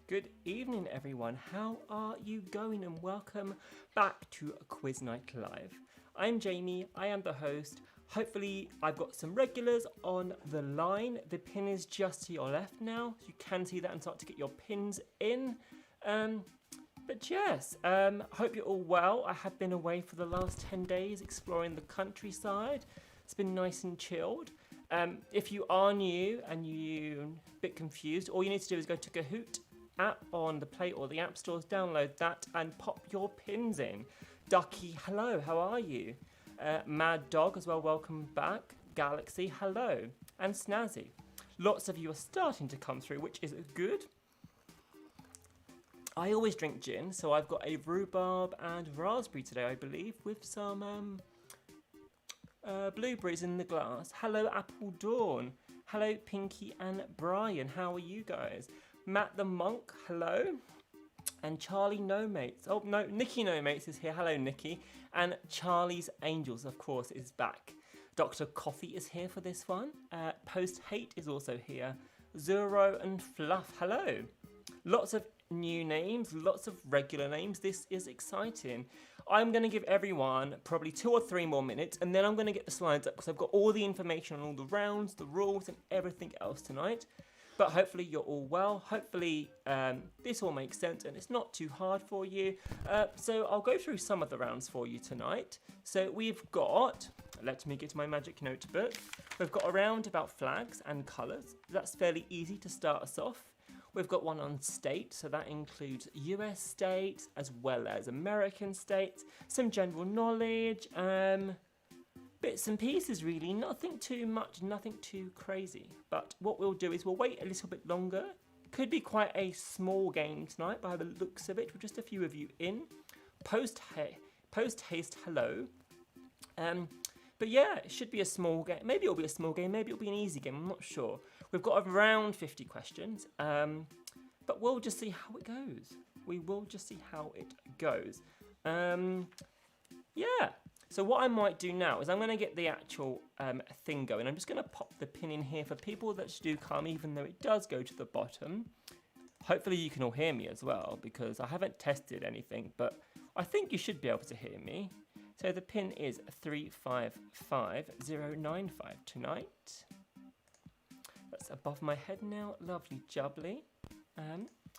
Good evening, everyone. How are you going? And welcome back to Quiz Night Live. I'm Jamie. I am the host. Hopefully, I've got some regulars on the line. The pin is just to your left now. You can see that and start to get your pins in. But yes, hope you're all well. I have been away for the last 10 days exploring the countryside. It's been nice and chilled. If you are new and you're a bit confused, all you need to do is go to Kahoot app on the Play or the App Stores, download that and pop your pins in. Ducky, hello, how are you? Mad Dog as well, welcome back. Galaxy, hello. And Snazzy. Lots of you are starting to come through, which is good. I always drink gin, so I've got a rhubarb and raspberry today, I believe, with some blueberries in the glass. Hello, Apple Dawn. Hello, Pinky and Brian. How are you guys? Matt the Monk, hello. And Charlie No Mates. Oh, no, Nikki No Mates is here. Hello, Nikki. And Charlie's Angels, of course, is back. Dr. Coffee is here for this one. Post Hate is also here. Zuro and Fluff, hello. Lots of new names, lots of regular names. This is exciting. I'm going to give everyone probably 2 or 3 more minutes, and then I'm going to get the slides up because I've got all the information on all the rounds, the rules, and everything else tonight. But hopefully you're all well. Hopefully this all makes sense and it's not too hard for you. So I'll go through some of the rounds for you tonight. So we've got, let me get to my magic notebook. We've got a round about flags and colours. That's fairly easy to start us off. We've got one on state, so that includes US states as well as American states. Some general knowledge, bits and pieces really, nothing too much, nothing too crazy. But what we'll do is we'll wait a little bit longer. Could be quite a small game tonight by the looks of it, with just a few of you in. Post haste, hello. But yeah, it should be a small game. Maybe it'll be a small game, maybe it'll be an easy game, I'm not sure. We've got around 50 questions, but we'll just see how it goes. We will just see how it goes. Yeah. So what I might do now is I'm going to get the actual thing going. I'm just going to pop the pin in here for people that do come, even though it does go to the bottom. Hopefully you can all hear me as well, because I haven't tested anything, but I think you should be able to hear me. So the pin is 355095 tonight. That's above my head now. Lovely jubbly.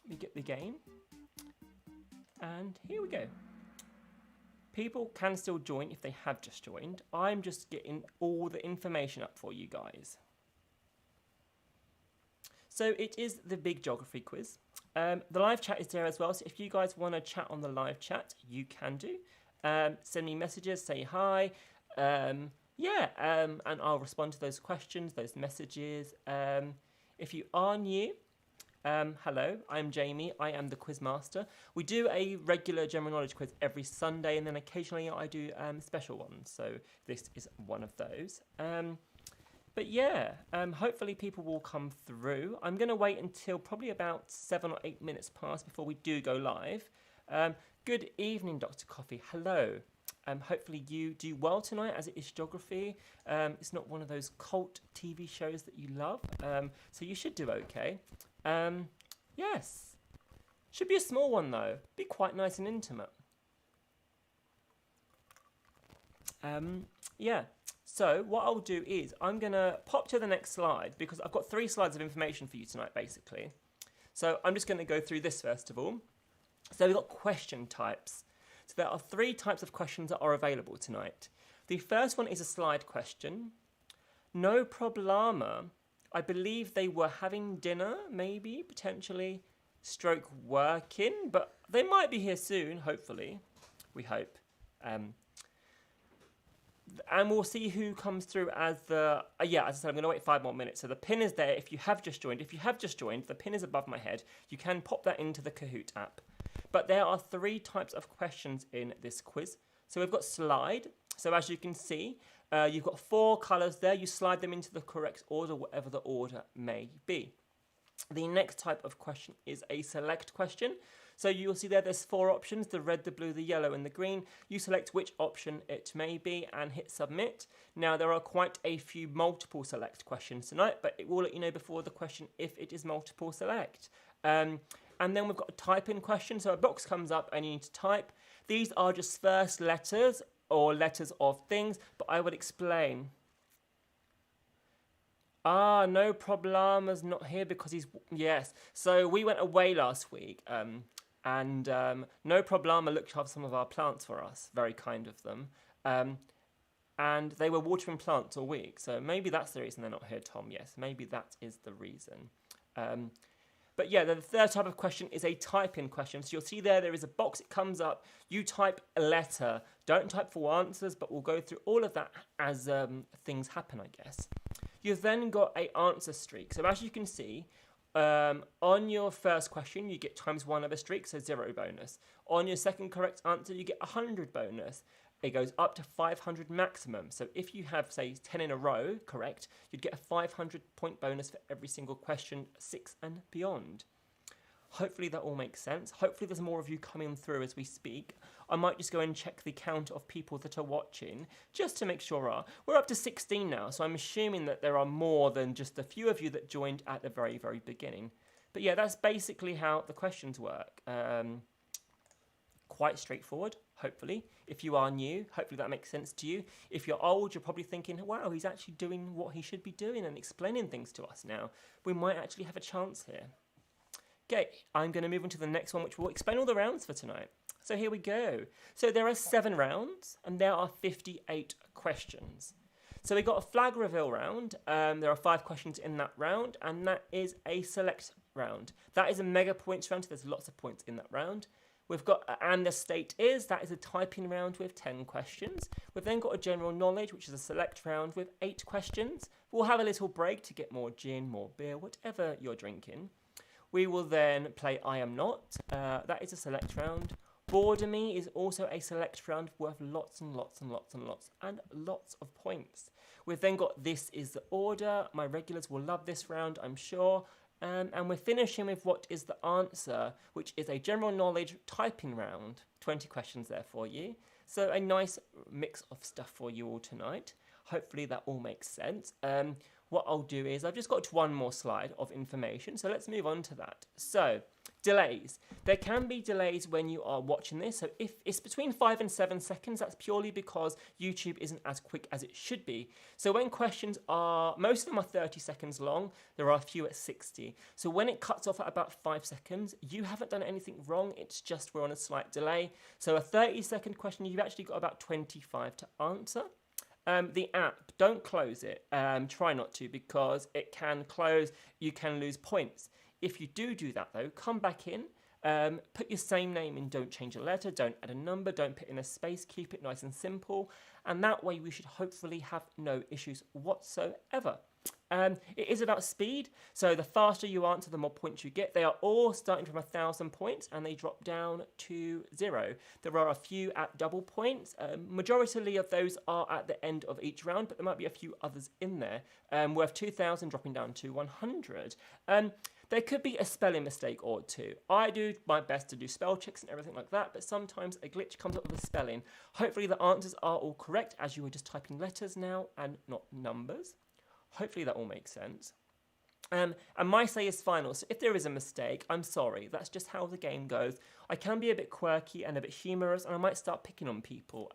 We get the game. And here we go. People can still join if they have just joined. I'm just getting all the information up for you guys. So it is the big geography quiz. The live chat is there as well, so if you guys want to chat on the live chat, you can do. Send me messages, say hi. And I'll respond to those questions, those messages. If you are new, hello, I'm Jamie. I am the quiz master. We do a regular general knowledge quiz every Sunday, and then occasionally I do special ones. So this is one of those. But yeah, hopefully people will come through. I'm going to wait until probably about 7 or 8 minutes past before we do go live. Good evening, Dr. Coffee. Hello. Hopefully you do well tonight, as it is geography. It's not one of those cult TV shows that you love, so you should do okay. Yes. Should be a small one, though. Be quite nice and intimate. Yeah. So what I'll do is I'm going to pop to the next slide, because I've got 3 slides of information for you tonight, basically. So I'm just going to go through this first of all. So we've got question types. So there are 3 types of questions that are available tonight. The first one is a slide question. No problema. I believe they were having dinner, maybe, potentially, stroke working, but they might be here soon, hopefully. We hope. And we'll see who comes through as the... as I said, I'm going to wait 5 more minutes. So the pin is there if you have just joined. If you have just joined, the pin is above my head. You can pop that into the Kahoot app. But there are 3 types of questions in this quiz. So we've got slide. So as you can see, you've got 4 colours there. You slide them into the correct order, whatever the order may be. The next type of question is a select question. So you'll see there's 4 options, the red, the blue, the yellow and the green. You select which option it may be and hit submit. Now there are quite a few multiple select questions tonight, but it will let you know before the question if it is multiple select. and then we've got a type-in question. So a box comes up and you need to type. These are just first letters or letters of things, but I would explain. No Problema's not here because yes. So we went away last week, and No Problema looked after some of our plants for us. Very kind of them. And they were watering plants all week. So maybe that's the reason they're not here, Tom. Yes, maybe that is the reason. But yeah, the third type of question is a type-in question. So you'll see there is a box. It comes up. You type a letter. Don't type full answers, but we'll go through all of that as things happen, I guess. You've then got a answer streak. So as you can see, on your first question, you get ×1 of a streak, so 0 bonus. On your second correct answer, you get 100 bonus. It goes up to 500 maximum. So if you have, say, 10 in a row correct, you'd get a 500-point bonus for every single question, 6 and beyond. Hopefully that all makes sense. Hopefully there's more of you coming through as we speak. I might just go and check the count of people that are watching, just to make sure. We're up to 16 now, so I'm assuming that there are more than just a few of you that joined at the very, very beginning. But yeah, that's basically how the questions work. Quite straightforward, hopefully. If you are new, hopefully that makes sense to you. If you're old, you're probably thinking, wow, he's actually doing what he should be doing and explaining things to us now. We might actually have a chance here. Okay, I'm going to move on to the next one, which will explain all the rounds for tonight. So here we go. So there are 7 rounds, and there are 58 questions. So we got a flag reveal round. There are 5 questions in that round, and that is a select round. That is a mega points round, so there's lots of points in that round. We've got, and the state is, that is a typing round with 10 questions. We've then got a general knowledge, which is a select round with 8 questions. We'll have a little break to get more gin, more beer, whatever you're drinking. We will then play I Am Not. That is a select round. Border Me is also a select round worth lots and lots and lots and lots and lots of points. We've then got This Is the Order. My regulars will love this round, I'm sure. And we're finishing with What is the Answer, which is a general knowledge typing round. 20 questions there for you. So a nice mix of stuff for you all tonight. Hopefully that all makes sense. What I'll do is I've just got one more slide of information, so let's move on to that. So, delays. There can be delays when you are watching this, so if it's between 5 and 7 seconds, that's purely because YouTube isn't as quick as it should be. So when questions are, most of them are 30 seconds long, there are a few at 60. So when it cuts off at about 5 seconds, you haven't done anything wrong, it's just we're on a slight delay. So a 30-second question, you've actually got about 25 to answer. The app, don't close it. Try not to, because it can close, you can lose points. If you do that though, come back in, put your same name in, don't change a letter, don't add a number, don't put in a space, keep it nice and simple, and that way we should hopefully have no issues whatsoever. It is about speed, so the faster you answer, the more points you get. They are all starting from 1,000 points and they drop down to 0. There are a few at double points. Majority of those are at the end of each round, but there might be a few others in there. Worth 2,000 dropping down to 100. There could be a spelling mistake or two. I do my best to do spell checks and everything like that, but sometimes a glitch comes up with a spelling. Hopefully the answers are all correct, as you were just typing letters now and not numbers. Hopefully that all makes sense. And my say is final, so if there is a mistake, I'm sorry. That's just how the game goes. I can be a bit quirky and a bit humorous, and I might start picking on people,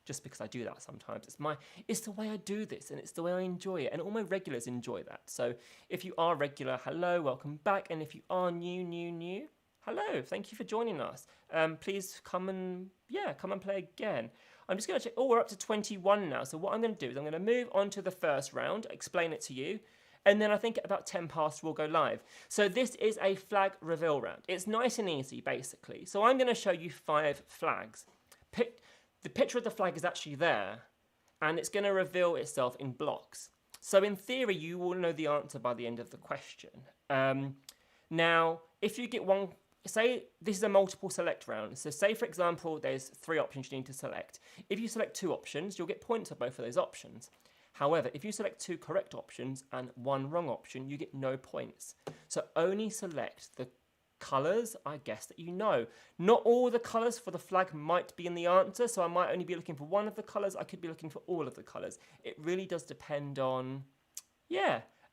just because I do that sometimes. It's the way I do this, and it's the way I enjoy it, and all my regulars enjoy that. So if you are regular, hello, welcome back, and if you are new, hello, thank you for joining us. Please come and play again. I'm just going to check. Oh, we're up to 21 now. So what I'm going to do is I'm going to move on to the first round, explain it to you, and then I think at about 10 past we'll go live. So this is a flag reveal round. It's nice and easy, basically. So I'm going to show you 5 flags. The picture of the flag is actually there, and it's going to reveal itself in blocks. So in theory, you will know the answer by the end of the question. Now, if you get one... Say this is a multiple select round. So say, for example, there's 3 options you need to select. If you select 2 options, you'll get points for both of those options. However, if you select 2 correct options and 1 wrong option, you get no points. So only select the colours, I guess, that you know. Not all the colours for the flag might be in the answer, so I might only be looking for one of the colours. I could be looking for all of the colours. It really does depend on,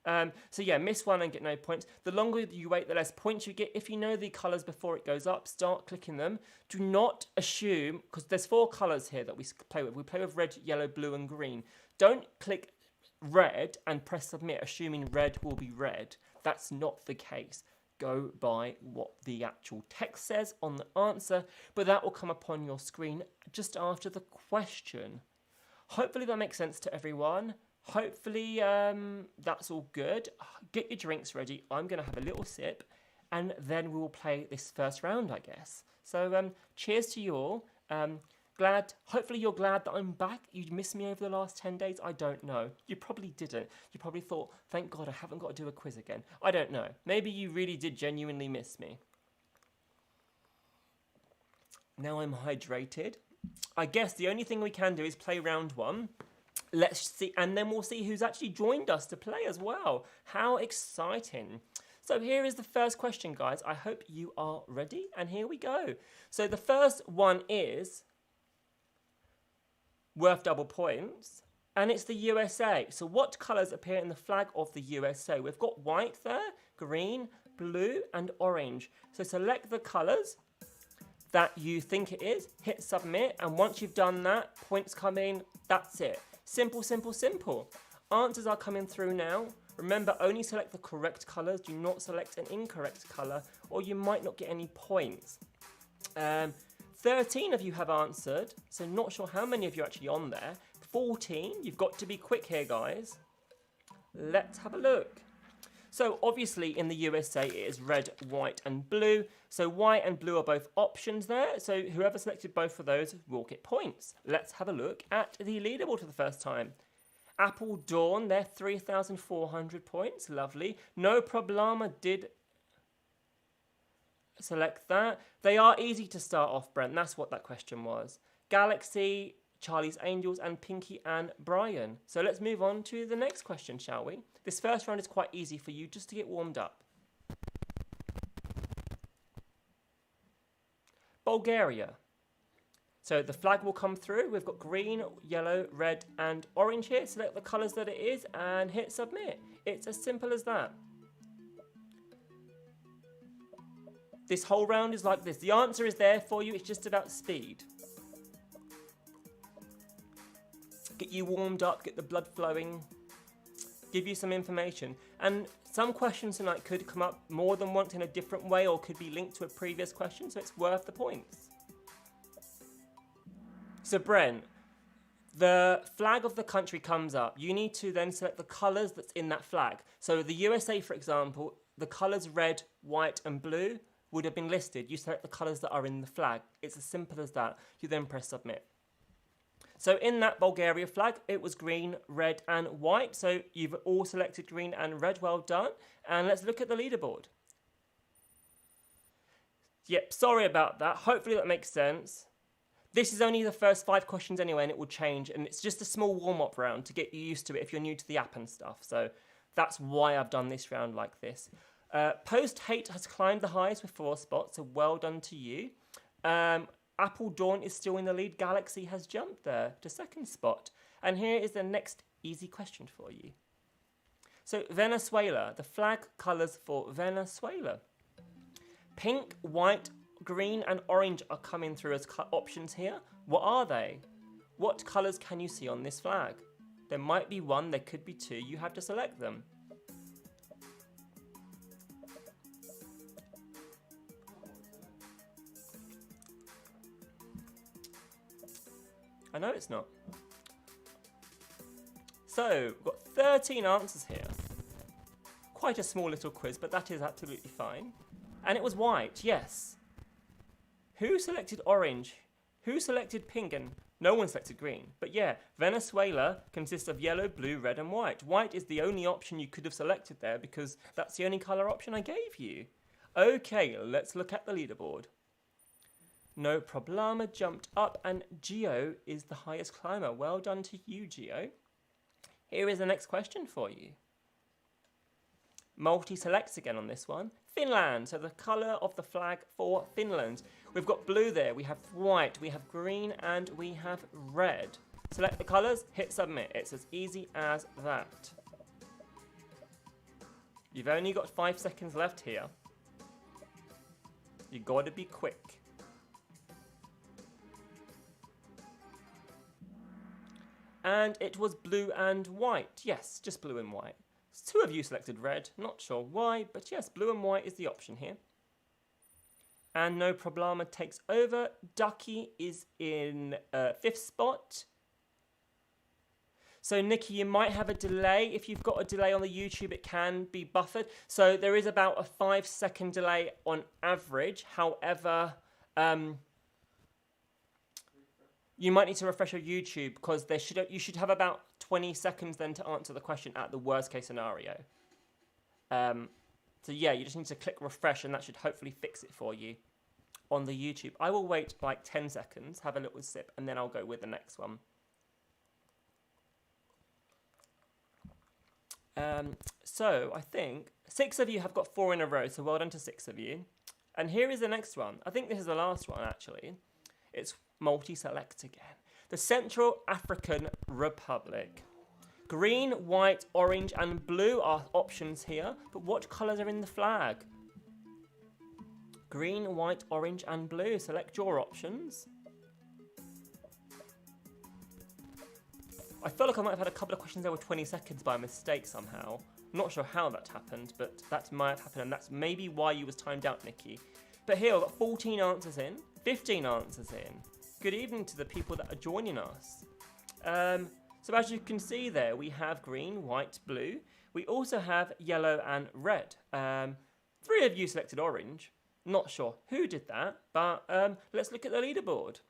So yeah, miss one and get no points. The longer you wait, the less points you get. If you know the colours before it goes up, start clicking them. Do not assume, because there's 4 colours here that we play with. We play with red, yellow, blue and green. Don't click red and press submit assuming red will be red. That's not the case. Go by what the actual text says on the answer, but that will come up on your screen just after the question. Hopefully that makes sense to everyone. Hopefully that's all good. Get your drinks ready. I'm going to have a little sip and then we will play this first round, I guess. So cheers to you all. Hopefully you're glad that I'm back. You missed me over the last 10 days. I don't know. You probably didn't. You probably thought, thank God I haven't got to do a quiz again. I don't know. Maybe you really did genuinely miss me. Now I'm hydrated. I guess the only thing we can do is play round 1. Let's see, and then we'll see who's actually joined us to play as well. How exciting. So here is the first question, guys. I hope you are ready, and here we go. So the first one is worth double points, and it's the USA. So what colours appear in the flag of the USA? We've got white there, green, blue, and orange. So select the colours that you think it is, hit submit, and once you've done that, points come in, that's it. Simple, simple, simple. Answers are coming through now. Remember, only select the correct colours, do not select an incorrect colour, or you might not get any points. 13 of you have answered, so not sure how many of you are actually on there. 14, you've got to be quick here, guys. Let's have a look. So obviously in the USA it is red, white and blue. So white and blue are both options there. So whoever selected both of those will get points. Let's have a look at the leaderboard for the first time. Apple Dawn, they're 3,400 points. Lovely. No Problema did select that. They are easy to start off, Brent. That's what that question was. Galaxy, Charlie's Angels, and Pinky and Brian. So let's move on to the next question, shall we? This first round is quite easy for you just to get warmed up. Bulgaria. So the flag will come through. We've got green, yellow, red, and orange here. Select the colours that it is and hit submit. It's as simple as that. This whole round is like this. The answer is there for you. It's just about speed. Get you warmed up, get the blood flowing, give you some information. And some questions tonight could come up more than once in a different way or could be linked to a previous question, so it's worth the points. So Brent, the flag of the country comes up. You need to then select the colours that's in that flag. So the USA, for example, the colours red, white and blue would have been listed. You select the colours that are in the flag. It's as simple as that. You then press submit. So in that Bulgaria flag, it was green, red and white. So you've all selected green and red. Well done. And let's look at the leaderboard. Yep, sorry about that. Hopefully that makes sense. This is only the first 5 questions anyway, and it will change. And it's just a small warm-up round to get you used to it if you're new to the app and stuff. So that's why I've done this round like this. Post-Hate has climbed the highs with 4 spots, so well done to you. Apple Dawn is still in the lead. Galaxy has jumped there to 2nd spot. And here is the next easy question for you. So Venezuela, the flag colours for Venezuela. Pink, white, green and orange are coming through as options here. What are they? What colours can you see on this flag? There might be 1, there could be 2. You have to select them. I know it's not. So, we've got 13 answers here. Quite a small little quiz, but that is absolutely fine. And it was white, yes. Who selected orange? Who selected pink? And no one selected green. But yeah, Venezuela consists of yellow, blue, red and white. White is the only option you could have selected there because that's the only colour option I gave you. Okay, let's look at the leaderboard. No Problema jumped up and Gio is the highest climber. Well done to you, Gio. Here is the next question for you. Multi-selects again on this one. Finland, so the colour of the flag for Finland. We've got blue there, we have white, we have green and we have red. Select the colours, hit submit. It's as easy as that. You've only got 5 seconds left here. You got to be quick. And it was blue and white. Yes, just blue and white. 2 of you selected red. Not sure why, but yes, blue and white is the option here. And No Problema takes over. Ducky is in 5th spot. So Nikki, you might have a delay. If you've got a delay on the YouTube, it can be buffered. So there is about a 5-second delay on average. However, you might need to refresh your YouTube because you should have about 20 seconds then to answer the question at the worst case scenario. So yeah, you just need to click refresh and that should hopefully fix it for you on the YouTube. I will wait like 10 seconds, have a little sip, and then I'll go with the next one. So I think 6 of you have got 4 in a row, so well done to 6 of you. And here is the next one. I think this is the last one actually. It's multi-select again. The Central African Republic. Green, white, orange and blue are options here, but what colours are in the flag? Green, white, orange and blue. Select your options. I feel like I might have had a couple of questions over 20 seconds by mistake somehow. I'm not sure how that happened, but that might have happened, and that's maybe why you was timed out, Nikki. But here, I've got 14 answers in, 15 answers in. Good evening to the people that are joining us. So as you can see there, we have green, white, blue. We also have yellow and red. 3 of you selected orange. Not sure who did that, but let's look at the leaderboard.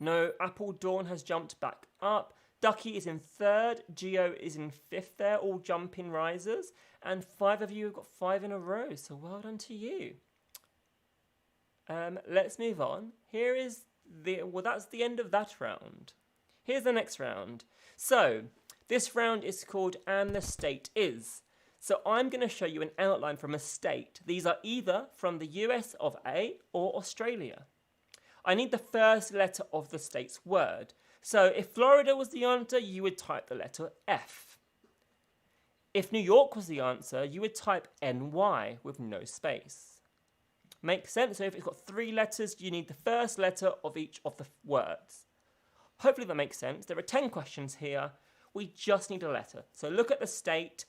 No, Apple Dawn has jumped back up. Ducky is in 3rd. Geo is in 5th there, all jumping risers. And 5 of you have got 5 in a row, so well done to you. Let's move on. Here is that's the end of that round. Here's the next round. So, this round is called And the State Is. So I'm going to show you an outline from a state. These are either from the US of A or Australia. I need the first letter of the state's word. So if Florida was the answer, you would type the letter F. If New York was the answer, you would type NY with no space. Makes sense? So if it's got 3 letters, you need the first letter of each of the words. Hopefully that makes sense. There are 10 questions here. We just need a letter. So look at the state,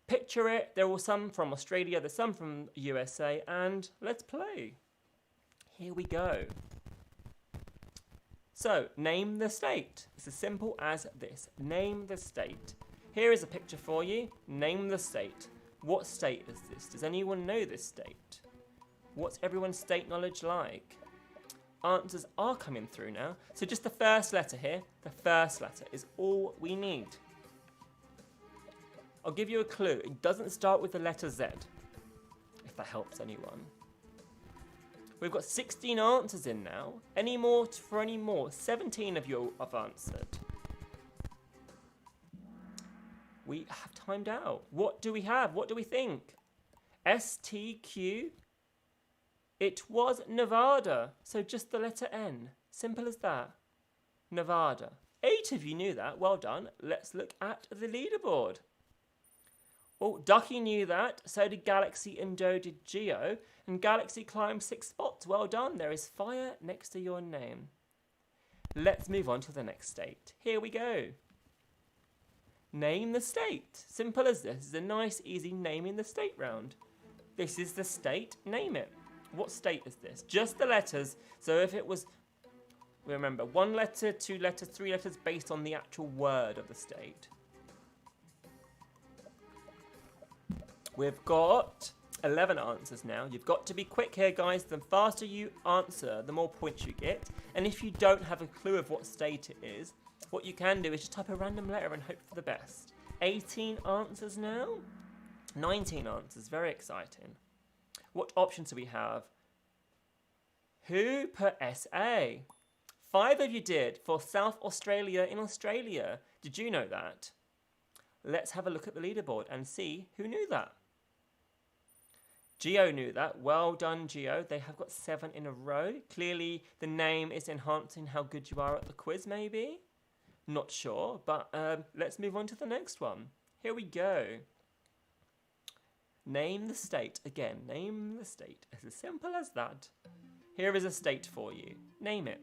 picture it. There are some from Australia, there's some from USA, and let's play. Here we go. So, name the state. It's as simple as this. Name the state. Here is a picture for you. Name the state. What state is this? Does anyone know this state? What's everyone's state knowledge like? Answers are coming through now. So just the first letter here. The first letter is all we need. I'll give you a clue. It doesn't start with the letter Z, if that helps anyone. We've got 16 answers in now. Any more for any more? 17 of you have answered. We have timed out. What do we have? What do we think? STQ. It was Nevada. So just the letter N. Simple as that. Nevada. 8 of you knew that. Well done. Let's look at the leaderboard. Oh, Ducky knew that. So did Galaxy and Joe did Geo. And Galaxy climbed 6 spots. Well done. There is fire next to your name. Let's move on to the next state. Here we go. Name the state. Simple as this. This is a nice, easy naming the state round. This is the state. Name it. What state is this? Just the letters. So if it was, remember, 1 letter, 2 letters, 3 letters based on the actual word of the state. We've got 11 answers now. You've got to be quick here, guys. The faster you answer, the more points you get. And if you don't have a clue of what state it is, what you can do is just type a random letter and hope for the best. 18 answers now. 19 answers. Very exciting. What options do we have? Who put SA? 5 of you did for South Australia in Australia. Did you know that? Let's have a look at the leaderboard and see who knew that. Geo knew that. Well done, Geo. They have got 7 in a row. Clearly, the name is enhancing how good you are at the quiz, maybe. Not sure, but let's move on to the next one. Here we go. Name the state. Again, name the state. It's as simple as that. Here is a state for you. Name it.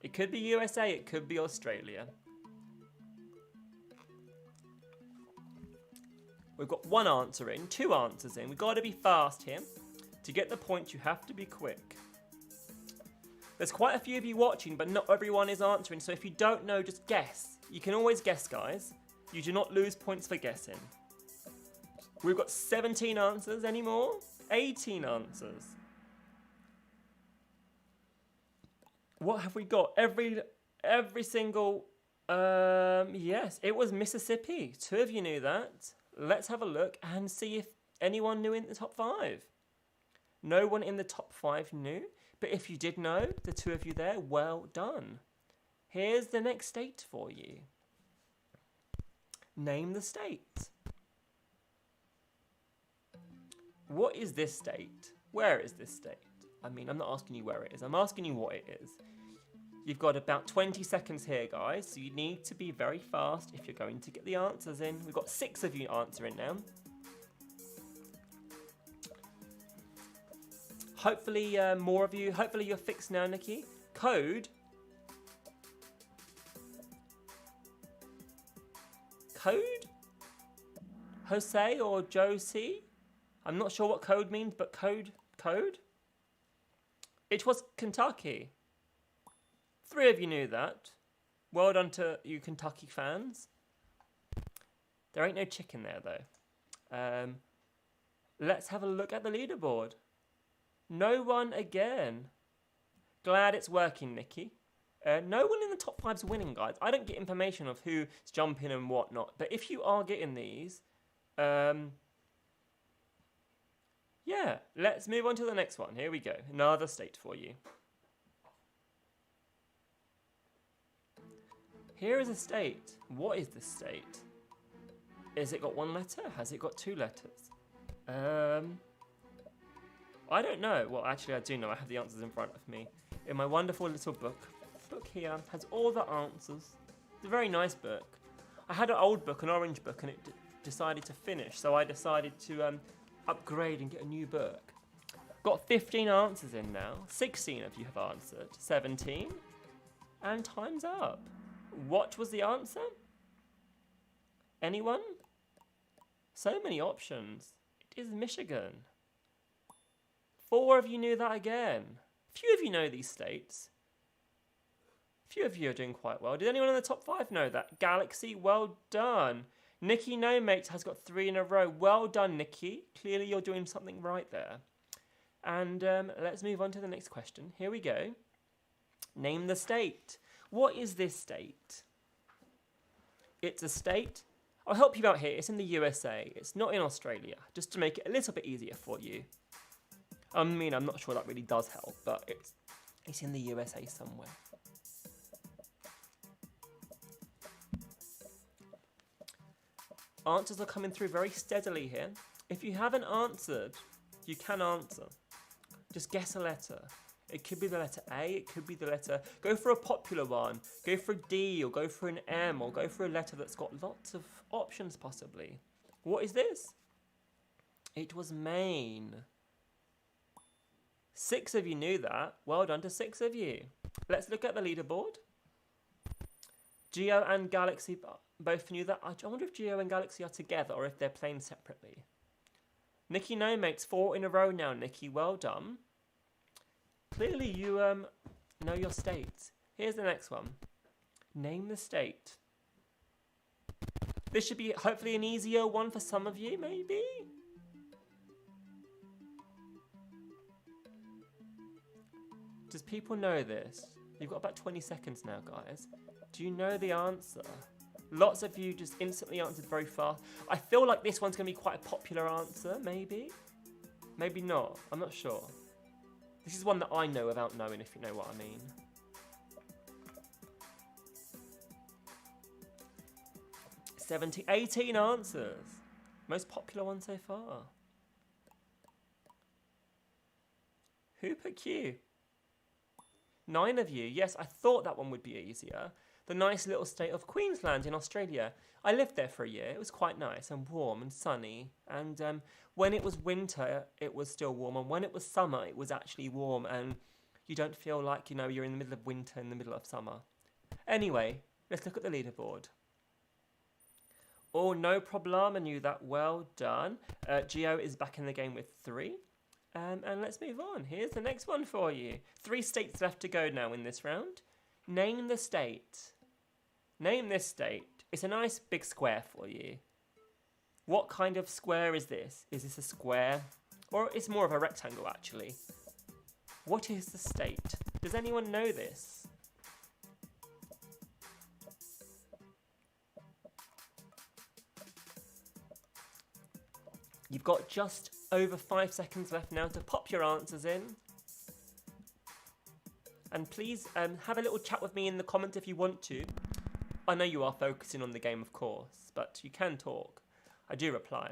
It could be USA, it could be Australia. We've got one answer in, two answers in. We've got to be fast here. To get the point, you have to be quick. There's quite a few of you watching, but not everyone is answering. So if you don't know, just guess. You can always guess, guys. You do not lose points for guessing. We've got 17 answers. Any more? 18 answers. What have we got? Every single... yes, it was Mississippi. Two of you knew that. Let's have a look and see if anyone knew in the top 5. No one in the top 5 knew. But if you did know, the two of you there, well done. Here's the next state for you. Name the state. What is this state? Where is this state? I mean, I'm not asking you where it is. I'm asking you what it is. You've got about 20 seconds here, guys. So you need to be very fast if you're going to get the answers in. We've got 6 of you answering now. Hopefully more of you. Hopefully you're fixed now, Nikki. Code. Code? Jose or Josie? I'm not sure what code means, but code? It was Kentucky. 3 of you knew that. Well done to you Kentucky fans. There ain't no chicken there, though. Let's have a look at the leaderboard. No one again. Glad it's working, Nikki. No one in the top 5's winning, guys. I don't get information of who's jumping and whatnot. But if you are getting these, yeah, let's move on to the next one. Here we go. Another state for you. Here is a state. What is this state? Has it got 1 letter? Has it got 2 letters? I don't know. Well, actually, I do know. I have the answers in front of me. In my wonderful little book. The book here has all the answers. It's a very nice book. I had an old book, an orange book, and it decided to finish. So I decided to upgrade and get a new book. Got 15 answers in now. 16 of you have answered. 17. And time's up. What was the answer? Anyone? So many options. It is Michigan. 4 of you knew that again. Few of you know these states. Few of you are doing quite well. Did anyone in the top 5 know that? Galaxy, well done. Nikki No Mates has got 3 in a row. Well done, Nikki. Clearly you're doing something right there. And let's move on to the next question. Here we go. Name the state. What is this state? It's a state. I'll help you out here. It's in the USA. It's not in Australia. Just to make it a little bit easier for you. I mean, I'm not sure that really does help, but it's in the USA somewhere. Answers are coming through very steadily here. If you haven't answered, you can answer. Just guess a letter. It could be the letter A, it could be the letter... Go for a popular one. Go for a D, or go for an M, or go for a letter that's got lots of options, possibly. What is this? It was Maine. 6 of you knew that. Well done to 6 of you. Let's look at the leaderboard. Geo and Galaxy both knew that. I wonder if Geo and Galaxy are together or if they're playing separately. Nikki No Mates, 4 in a row now, Nikki. Well done. Clearly you know your states. Here's the next one. Name the state. This should be hopefully an easier one for some of you, maybe? Does people know this? You've got about 20 seconds now, guys. Do you know the answer? Lots of you just instantly answered very fast. I feel like this one's going to be quite a popular answer, maybe? Maybe not. I'm not sure. This is one that I know without knowing, if you know what I mean. '70, 18 answers. Most popular one so far. Who put Q? 9 of you. Yes, I thought that one would be easier. the nice little state of Queensland in Australia. I lived there for a year. It was quite nice and warm and sunny. And when it was winter, it was still warm. And when it was summer, it was actually warm. And you don't feel like, you know, you're in the middle of winter in the middle of summer. Anyway, let's look at the leaderboard. Oh, no problem. I knew that. Well done. Gio is back in the game with 3. And let's move on. Here's the next one for you. 3 states left to go now in this round. Name the state. Name this state. It's a nice big square for you. What kind of square is this? Is this a square? Or it's more of a rectangle, actually. What is the state? Does anyone know this? You've got just over 5 seconds left now to pop your answers in. And please have a little chat with me in the comments if you want to. I know you are focusing on the game, of course, but you can talk. I do reply.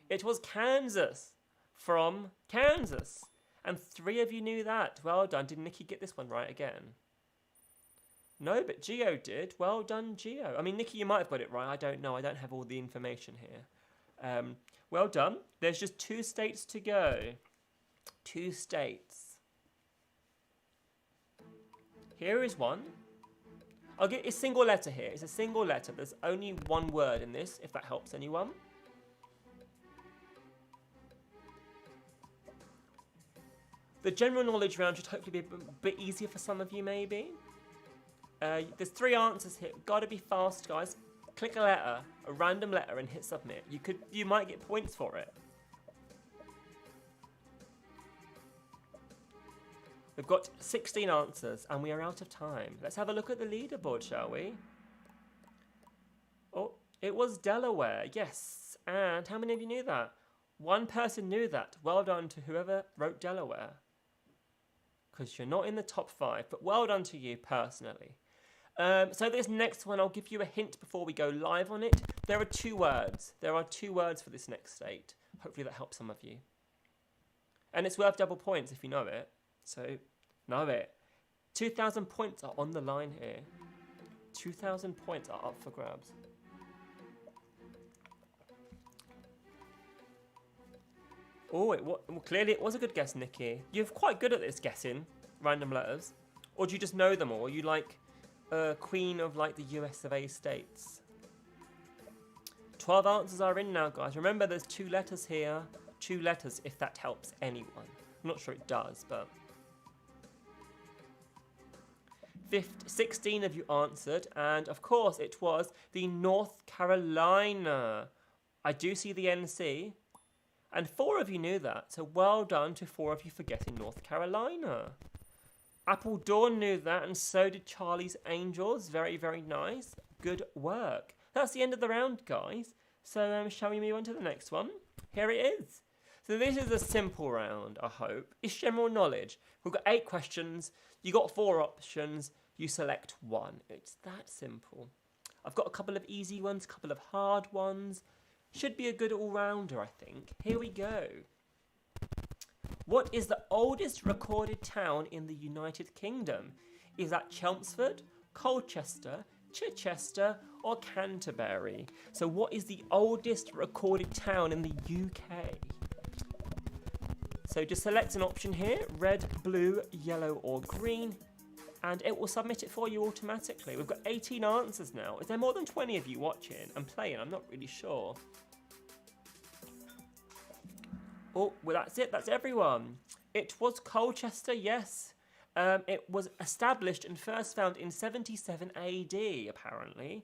It was Kansas. From Kansas. And 3 of you knew that. Well done. Did Nikki get this one right again? No, but Gio did. Well done, Gio. I mean, Nikki, you might have got it right. I don't know. I don't have all the information here. Well done. There's just 2 states to go. 2 states. Here is one. I'll get a single letter here. It's a single letter. There's only one word in this, if that helps anyone. The general knowledge round should hopefully be a bit easier for some of you, maybe. There's 3 answers here. Gotta be fast, guys. Click a letter, a random letter, and hit submit. You might get points for it. We've got 16 answers, and we are out of time. Let's have a look at the leaderboard, shall we? Oh, it was Delaware, yes. And how many of you knew that? 1 person knew that. Well done to whoever wrote Delaware. Because you're not in the top 5, but well done to you personally. So this next one, I'll give you a hint before we go live on it. There are 2 words. There are 2 words for this next state. Hopefully that helps some of you. And it's worth double points if you know it. So, know it. 2,000 points are on the line here. 2,000 points are up for grabs. Oh, well, clearly it was a good guess, Nikki. You're quite good at this guessing random letters. Or do you just know them all? Are you like queen of like the US of A states? 12 answers are in now, guys. Remember, there's 2 letters here. 2 letters, if that helps anyone. I'm not sure it does, but... 16 of you answered, and of course it was the North Carolina. I do see the NC, and 4 of you knew that, so well done to 4 of you for getting North Carolina. Apple Dawn knew that, and so did Charlie's Angels. Very, very nice. Good work. That's the end of the round, guys. So shall we move on to the next one? Here it is. So this is a simple round, I hope. It's general knowledge. We've got 8 questions. You got 4 options. You select 1. It's that simple. I've got a couple of easy ones, a couple of hard ones. Should be a good all-rounder, I think. Here we go. What is the oldest recorded town in the United Kingdom? Is that Chelmsford, Colchester, Chichester, or Canterbury? So what is the oldest recorded town in the UK? So just select an option here, red, blue, yellow, or green, and it will submit it for you automatically. We've got 18 answers now. Is there more than 20 of you watching and playing? I'm not really sure. Oh, well, that's it. That's everyone. It was Colchester, yes. It was established and first found in 77 AD, apparently.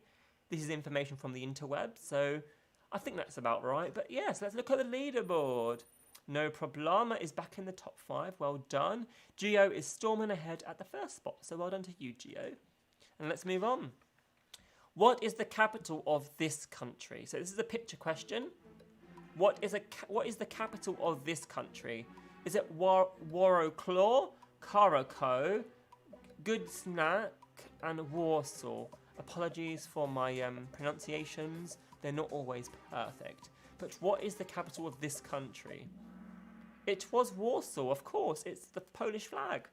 This is information from the interweb, so I think that's about right. But yes, let's look at the leaderboard. No Problema is back in the top 5. Well done. Gio is storming ahead at the first spot, so well done to you, Gio. And let's move on. What is the capital of this country? So this is a picture question. What is the capital of this country? Is it Waroclaw, Caraco, Goodsnack, and Warsaw? Apologies for my pronunciations. They're not always perfect. But what is the capital of this country? It was Warsaw, of course. It's the Polish flag.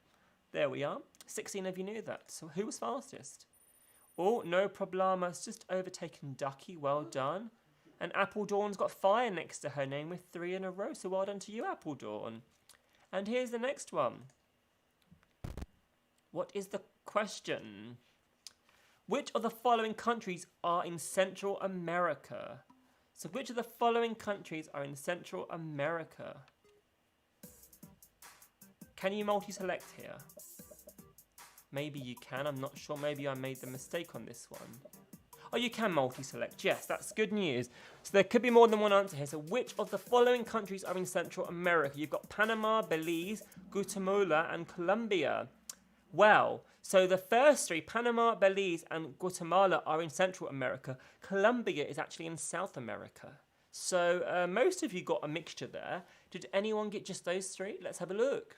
There we are. 16 of you knew that. So who was fastest? Oh, no problema's just overtaken Ducky. Well done. And Apple Dawn's got fire next to her name with 3 in a row. So well done to you, Apple Dawn. And here's the next one. What is the question? Which of the following countries are in Central America? So which of the following countries are in Central America? Can you multi-select here? Maybe you can, I'm not sure. Maybe I made the mistake on this one. Oh, you can multi-select. Yes, that's good news. So there could be more than one answer here. So which of the following countries are in Central America? You've got Panama, Belize, Guatemala, and Colombia. Well, so the first 3, Panama, Belize, and Guatemala, are in Central America. Colombia is actually in South America. So most of you got a mixture there. Did anyone get just those 3? Let's have a look.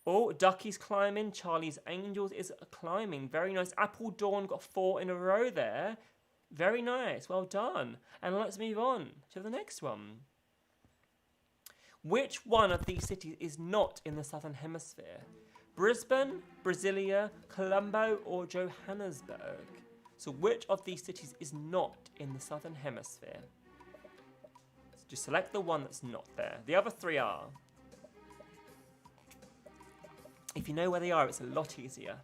Oh, Ducky's climbing. Charlie's Angels is climbing. Very nice. Apple Dawn got 4 in a row there. Very nice. Well done. And let's move on to the next one. Which one of these cities is not in the Southern Hemisphere? Brisbane, Brasilia, Colombo, or Johannesburg? So which of these cities is not in the Southern Hemisphere? So just select the one that's not there. The other 3 are. If you know where they are, it's a lot easier.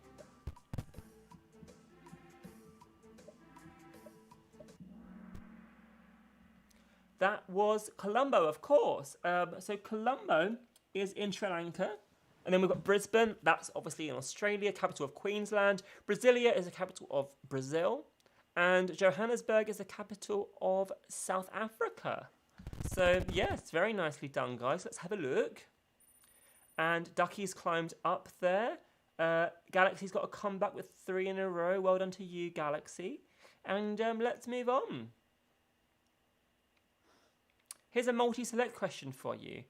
That was Colombo, of course. So Colombo is in Sri Lanka. And then we've got Brisbane. That's obviously in Australia, capital of Queensland. Brasilia is the capital of Brazil. And Johannesburg is the capital of South Africa. So, yes, very nicely done, guys. Let's have a look. And Ducky's climbed up there. Galaxy's got a comeback with 3 in a row. Well done to you, Galaxy. And let's move on. Here's a multi-select question for you.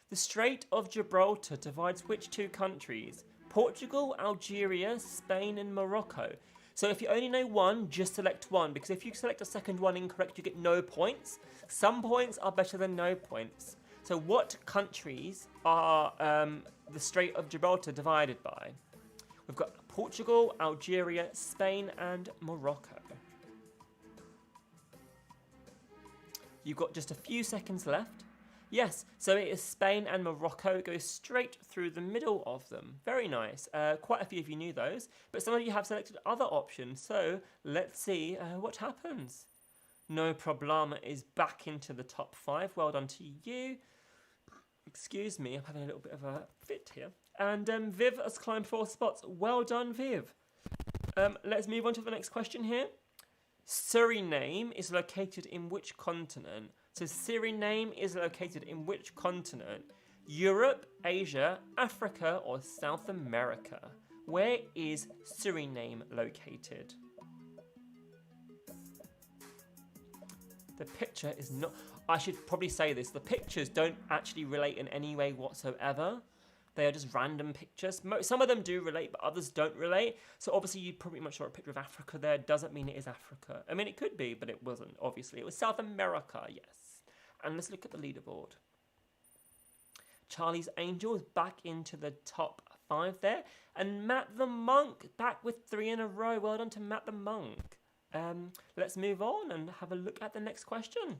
The Strait of Gibraltar divides which 2 countries? Portugal, Algeria, Spain, and Morocco. So if you only know one, just select one. Because if you select a second one incorrect, you get no points. Some points are better than no points. So what countries are the Strait of Gibraltar divided by? We've got Portugal, Algeria, Spain, and Morocco. You've got just a few seconds left. Yes, so it is Spain and Morocco. It goes straight through the middle of them. Very nice. Quite a few of you knew those, but some of you have selected other options. So let's see what happens. No Problema is back into the top 5. Well done to you. Excuse me, I'm having a little bit of a fit here. And Viv has climbed 4 spots. Well done, Viv. Let's move on to the next question here. Suriname is located in which continent? So Suriname is located in which continent? Europe, Asia, Africa, or South America? Where is Suriname located? The picture is not... I should probably say this. The pictures don't actually relate in any way whatsoever. They are just random pictures. Some of them do relate, but others don't relate. So obviously you pretty much saw a picture of Africa there. Doesn't mean it is Africa. I mean, it could be, but it wasn't, obviously. It was South America, yes. And let's look at the leaderboard. Charlie's Angel is back into the top 5 there. And Matt the Monk back with 3 in a row. Well done to Matt the Monk. Let's move on and have a look at the next question.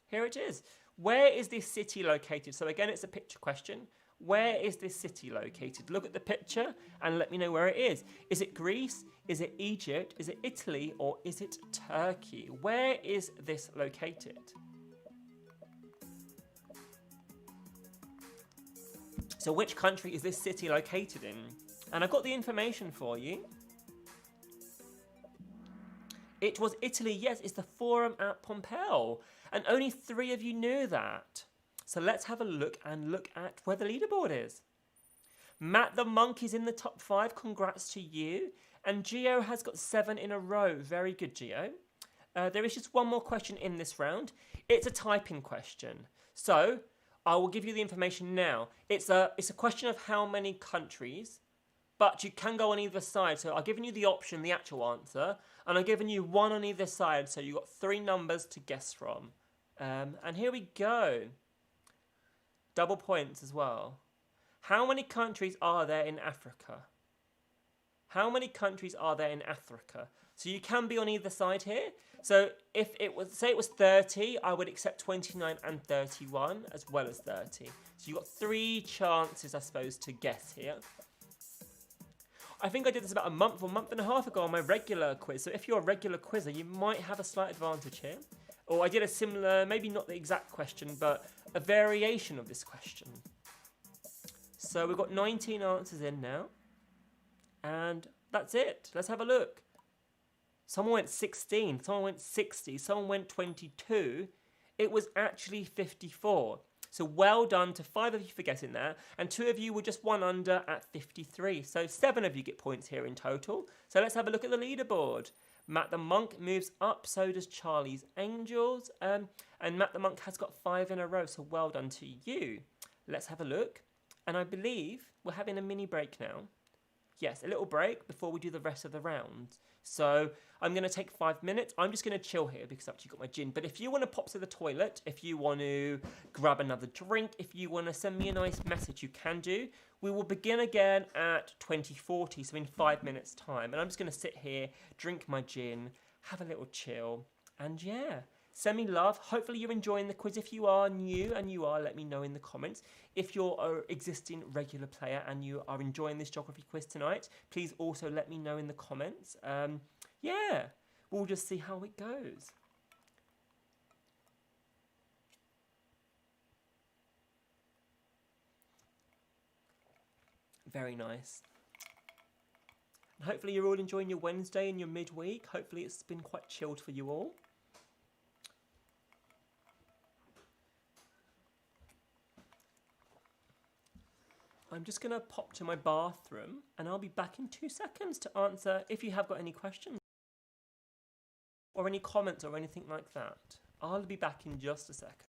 Here it is. Where is this city located? So again, it's a picture question. Where is this city located? Look at the picture and let me know where it is. Is it Greece? Is it Egypt? Is it Italy? Or is it Turkey? Where is this located? So which country is this city located in? And I've got the information for you. It was Italy, yes, it's the Forum at Pompeo. And only 3 of you knew that. So let's have a look and look at where the leaderboard is. Matt the Monk is in the top 5. Congrats to you. And Gio has got 7 in a row. Very good, Gio. There is just one more question in this round. It's a typing question. So I will give you the information now. It's a question of how many countries, but you can go on either side. So I've given you the option, the actual answer, and I've given you 1 on either side. So you've got 3 numbers to guess from. And here we go. Double points as well. How many countries are there in Africa? How many countries are there in Africa? So you can be on either side here. So if it was, say it was 30, I would accept 29 and 31 as well as 30. So you've got 3 chances, I suppose, to guess here. I think I did this about a month or month and a half ago on my regular quiz. So if you're a regular quizzer, you might have a slight advantage here. Or I did a similar, maybe not the exact question, but a variation of this question. So we've got 19 answers in now. And that's it. Let's have a look. Someone went 16, someone went 60, someone went 22. It was actually 54. So well done to 5 of you for getting that, and 2 of you were just 1 under at 53. So 7 of you get points here in total. So let's have a look at the leaderboard. Matt the Monk moves up, so does Charlie's Angels. And Matt the Monk has got 5 in a row, so well done to you. Let's have a look. And I believe we're having a mini break now. Yes, a little break before we do the rest of the round. So I'm going to take 5 minutes. I'm just going to chill here because I've actually got my gin. But if you want to pop to the toilet, if you want to grab another drink, if you want to send me a nice message, you can do. We will begin again at 2040, so in 5 minutes' time. And I'm just going to sit here, drink my gin, have a little chill, and yeah. Send me love. Hopefully you're enjoying the quiz. If you are new, and you are, let me know in the comments. If you're an existing regular player and you are enjoying this geography quiz tonight, please also let me know in the comments. Yeah, we'll just see how it goes. Very nice. Hopefully you're all enjoying your Wednesday and your midweek. Hopefully it's been quite chilled for you all. I'm just going to pop to my bathroom and I'll be back in 2 seconds to answer if you have got any questions or any comments or anything like that. I'll be back in just a second.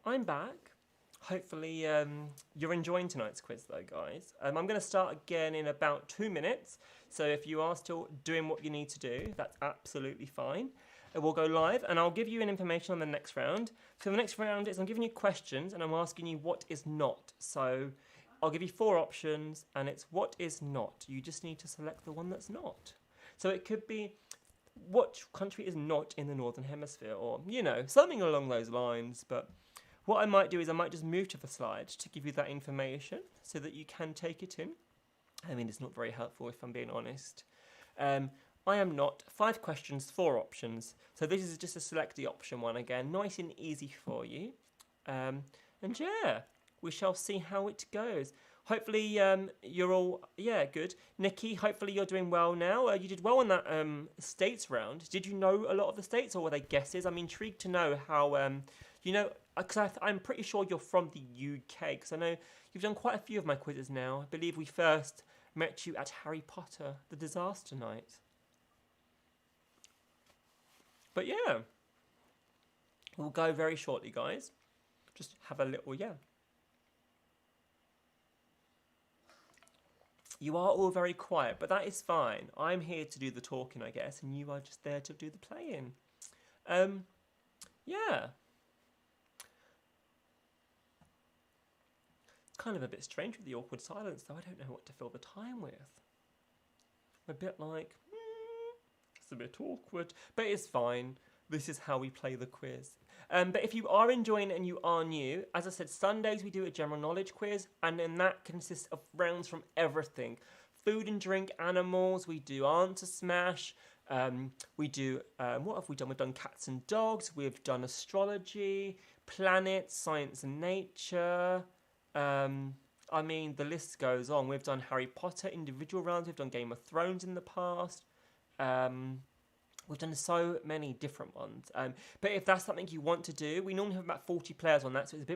I'm back. Hopefully you're enjoying tonight's quiz though, guys. I'm going to start again in about 2 minutes. So if you are still doing what you need to do, that's absolutely fine. We'll go live and I'll give you an information on the next round. So the next round is I'm giving you questions and I'm asking you what is not. So I'll give you 4 options and it's what is not. You just need to select the one that's not. So it could be what country is not in the Northern Hemisphere or, you know, something along those lines. But what I might do is I might just move to the slide to give you that information so that you can take it in. I mean, it's not very helpful if I'm being honest. I am not. 5 questions, 4 options. So this is just to select the option one again. Nice and easy for you. And yeah, we shall see how it goes. Hopefully you're all, yeah, good. Nikki, hopefully you're doing well now. You did well on that states round. Did you know a lot of the states or were they guesses? I'm intrigued to know how, you know, because I'm pretty sure you're from the UK, because I know you've done quite a few of my quizzes now. I believe we first met you at Harry Potter, the Disaster Night. But yeah, we'll go very shortly, guys. Just have a little, yeah. You are all very quiet, but that is fine. I'm here to do the talking, I guess, and you are just there to do the playing. Yeah. Kind of a bit strange with the awkward silence, though. I don't know what to fill the time with. I'm a bit like, It's a bit awkward, but it's fine. This is how we play the quiz. But if you are enjoying it and you are new, as I said, Sundays we do a general knowledge quiz, and then that consists of rounds from everything. Food and drink, animals, we do answer smash, we do, what have we done? We've done cats and dogs, we've done astrology, planets, science and nature, I mean, the list goes on. We've done Harry Potter individual rounds, we've done Game of Thrones in the past, we've done so many different ones. But if that's something you want to do, we normally have about 40 players on that, so it's a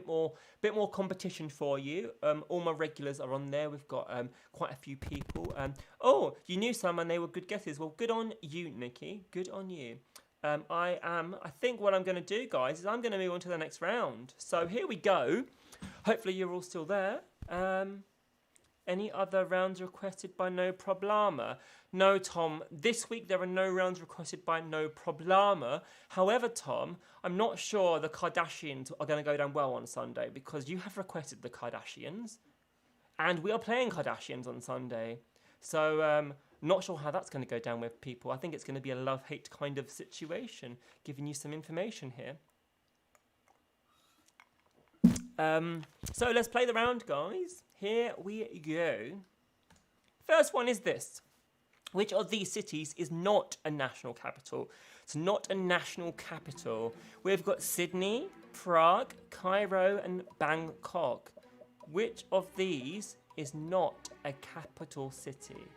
bit more competition for you. All my regulars are on there. We've got quite a few people. Oh, you knew some and they were good guesses. Well, good on you, Nikki. Good on you. I think what I'm going to do, guys, is I'm going to move on to the next round. So here we go. Hopefully you're all still there. Any other rounds requested by No Problema? No, Tom. This week there are no rounds requested by No Problema. However, Tom, I'm not sure the Kardashians are going to go down well on Sunday because you have requested the Kardashians. And we are playing Kardashians on Sunday. So, not sure how that's going to go down with people. I think it's going to be a love-hate kind of situation, giving you some information here. So let's play the round, guys. Here we go. First one is this. Which of these cities is not a national capital? It's not a national capital. We've got Sydney, Prague, Cairo and Bangkok. Which of these is not a capital city?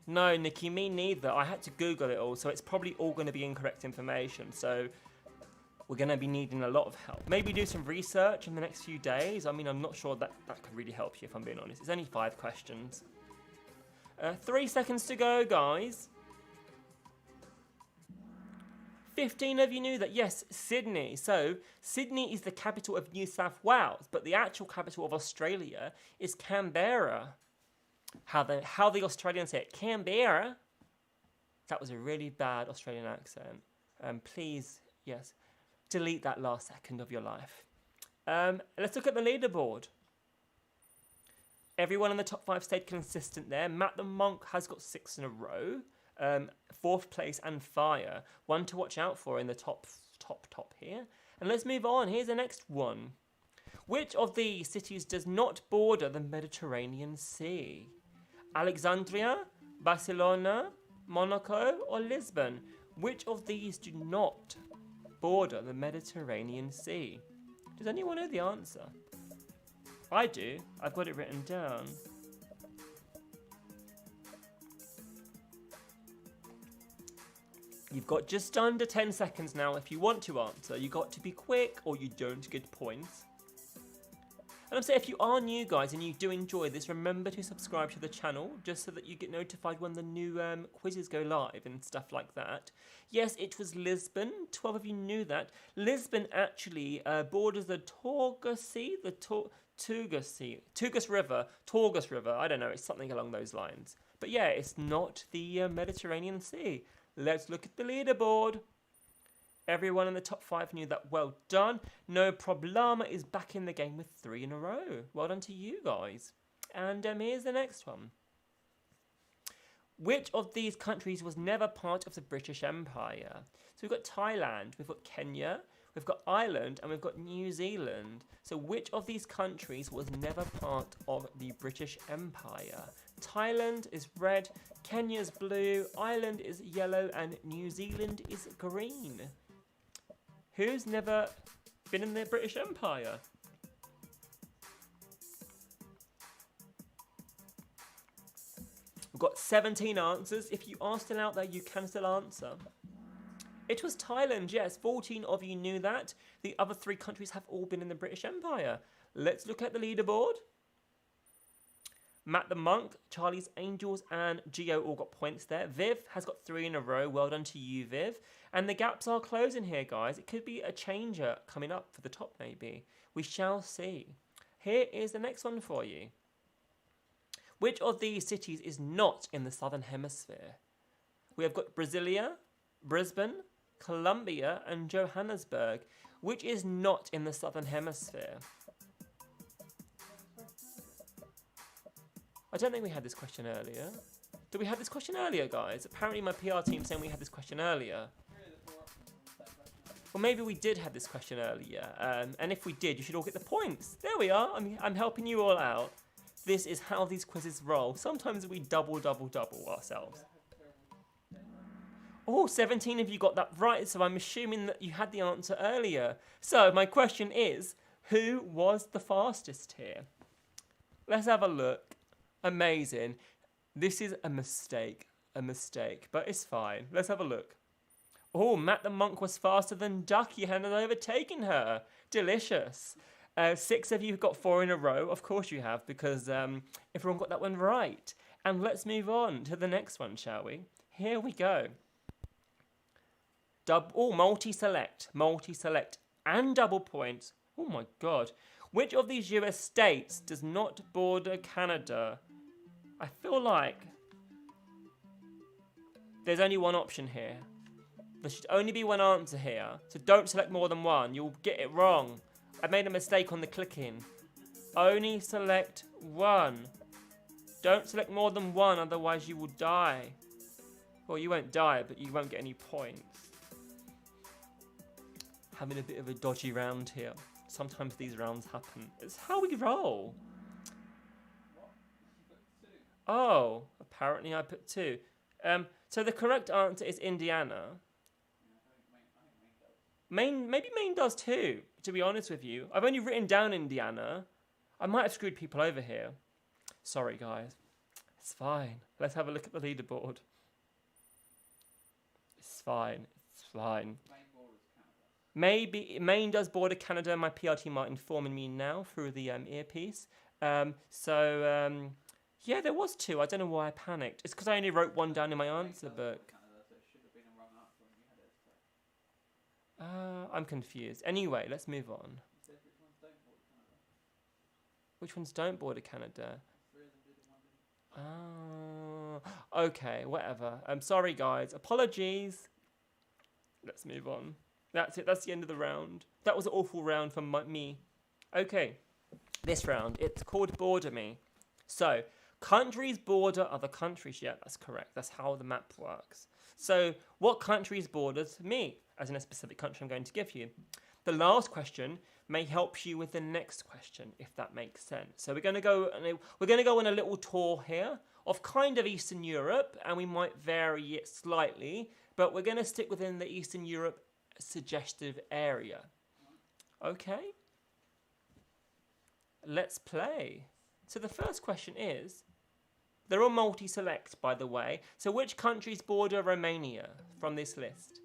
No, Nikki, me neither. I had to Google it all, so it's probably all going to be incorrect information. So we're going to be needing a lot of help. Maybe do some research in the next few days. I mean, I'm not sure that could really help you, if I'm being honest. It's only 5 questions. 3 seconds to go, guys. 15 of you knew that. Yes, Sydney. So, Sydney is the capital of New South Wales, but the actual capital of Australia is Canberra. How the Australians say it, Canberra. That was a really bad Australian accent. Please, yes, delete that last second of your life. Let's look at the leaderboard. Everyone in the top 5 stayed consistent there. Matt the Monk has got 6 in a row. 4th place and Fire. One to watch out for in the top here. And let's move on. Here's the next one. Which of these cities does not border the Mediterranean Sea? Alexandria, Barcelona, Monaco or Lisbon? Which of these do not border the Mediterranean Sea? Does anyone know the answer? I do. I've got it written down. You've got just under 10 seconds now if you want to answer. You've got to be quick or you don't get points. And I'm saying if you are new, guys, and you do enjoy this, remember to subscribe to the channel just so that you get notified when the new quizzes go live and stuff like that. Yes, it was Lisbon. 12 of you knew that. Lisbon actually borders the Tagus River. I don't know, it's something along those lines. But yeah, it's not the Mediterranean Sea. Let's look at the leaderboard. Everyone in the top 5 knew that. Well done. No Problema is back in the game with 3 in a row. Well done to you guys. And here's the next one. Which of these countries was never part of the British Empire? So we've got Thailand, we've got Kenya, we've got Ireland, and we've got New Zealand. So which of these countries was never part of the British Empire? Thailand is red, Kenya's blue, Ireland is yellow, and New Zealand is green. Who's never been in the British Empire? We've got 17 answers. If you are still out there, you can still answer. It was Thailand, yes. 14 of you knew that. The other 3 countries have all been in the British Empire. Let's look at the leaderboard. Matt the Monk, Charlie's Angels, and Gio all got points there. Viv has got 3 in a row. Well done to you, Viv. And the gaps are closing here, guys. It could be a changer coming up for the top, maybe. We shall see. Here is the next one for you. Which of these cities is not in the Southern Hemisphere? We have got Brasilia, Brisbane, Colombia, and Johannesburg. Which is not in the Southern Hemisphere? I don't think we had this question earlier. Did we have this question earlier, guys? Apparently my PR team saying we had this question earlier. Well, maybe we did have this question earlier. And if we did, you should all get the points. There we are. I'm helping you all out. This is how these quizzes roll. Sometimes we double ourselves. Oh, 17 of you got that right, so I'm assuming that you had the answer earlier. So my question is, who was the fastest here? Let's have a look. Amazing. This is a mistake, but it's fine. Let's have a look. Oh, Matt the Monk was faster than Ducky and had overtaken her. Delicious. 6 of you got 4 in a row. Of course you have, because everyone got that one right. And let's move on to the next one, shall we? Here we go. Multi-select, and double points. Oh my God. Which of these US states does not border Canada? I feel like there's only one option here. There should only be one answer here. So don't select more than one. You'll get it wrong. I made a mistake on the clicking. Only select one. Don't select more than one, otherwise you will die. Well, you won't die, but you won't get any points. Having a bit of a dodgy round here. Sometimes these rounds happen. It's how we roll. Oh, apparently I put 2. So the correct answer is Indiana. Maybe Maine does too, to be honest with you. I've only written down Indiana. I might have screwed people over here. Sorry, guys. It's fine. Let's have a look at the leaderboard. It's fine. Maybe Maine does border Canada. My PR team are informing me now through the earpiece. Yeah, there was 2. I don't know why I panicked. It's because I only wrote 1 down in my answer book. I'm confused. Anyway, let's move on. Which ones don't border Canada? Okay, whatever. I'm sorry, guys. Apologies. Let's move on. That's it. That's the end of the round. That was an awful round for me. Okay, this round, it's called Border Me. So, countries border other countries. Yeah, that's correct. That's how the map works. So, what countries borders me? As in a specific country I'm going to give you. The last question may help you with the next question, if that makes sense. So we're going to go on a little tour here of kind of Eastern Europe, and we might vary it slightly, but we're going to stick within the Eastern Europe suggestive area. Okay? Let's play. So the first question is, they're all multi-select, by the way. So which countries border Romania from this list?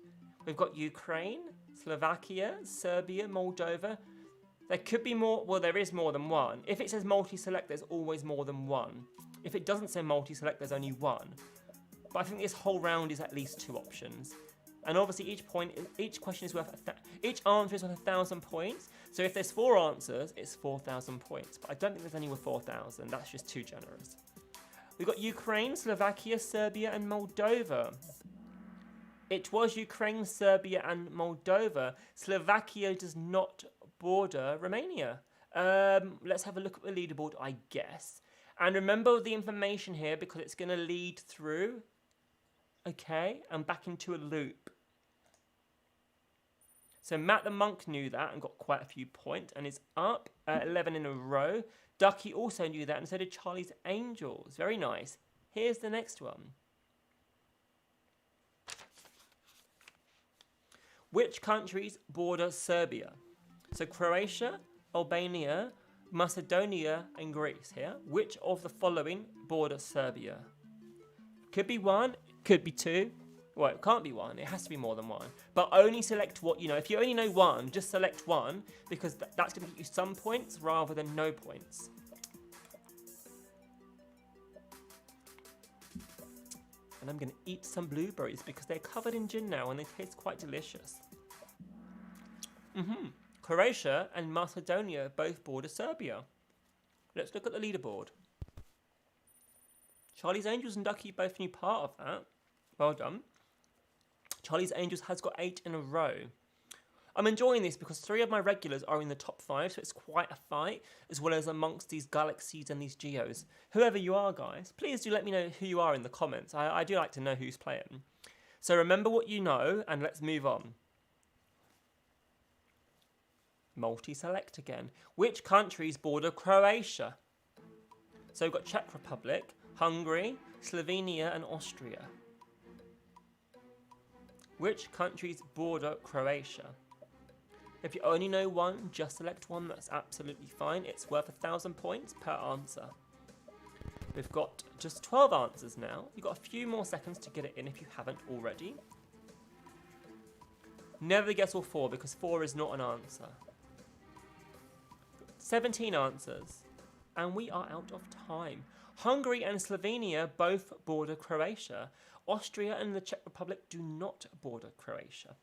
We've got Ukraine, Slovakia, Serbia, Moldova. There could be more. Well, there is more than one. If it says multi-select, there's always more than one. If it doesn't say multi-select, there's only one. But I think this whole round is at least 2 options. And obviously each question is worth, each answer is worth 1,000 points. So if there's 4 answers, it's 4,000 points. But I don't think there's any with 4,000. That's just too generous. We've got Ukraine, Slovakia, Serbia, and Moldova. It was Ukraine, Serbia, and Moldova. Slovakia does not border Romania. Let's have a look at the leaderboard, I guess. And remember the information here because it's going to lead through. Okay, and back into a loop. So Matt the Monk knew that and got quite a few points and is up 11 in a row. Ducky also knew that and so did Charlie's Angels. Very nice. Here's the next one. Which countries border Serbia? So Croatia, Albania, Macedonia, and Greece here. Which of the following border Serbia? Could be 1, could be 2. Well, it can't be 1. It has to be more than 1. But only select what, if you only know 1, just select 1 because that's going to get you some points rather than no points. And I'm going to eat some blueberries because they're covered in gin now and they taste quite delicious. Croatia and Macedonia both border Serbia. Let's look at the leaderboard. Charlie's Angels and Ducky both knew part of that. Well done. Charlie's Angels has got 8 in a row. I'm enjoying this because 3 of my regulars are in the top 5, so it's quite a fight, as well as amongst these galaxies and these geos. Whoever you are, guys, please do let me know who you are in the comments. I do like to know who's playing. So remember what you know, and let's move on. Multi-select again. Which countries border Croatia? So we've got Czech Republic, Hungary, Slovenia and Austria. Which countries border Croatia? If you only know one, just select one. That's absolutely fine. It's worth 1,000 points per answer. We've got just 12 answers now. You've got a few more seconds to get it in if you haven't already. Never guess all 4 because 4 is not an answer. 17 answers. And we are out of time. Hungary and Slovenia both border Croatia. Austria and the Czech Republic do not border Croatia.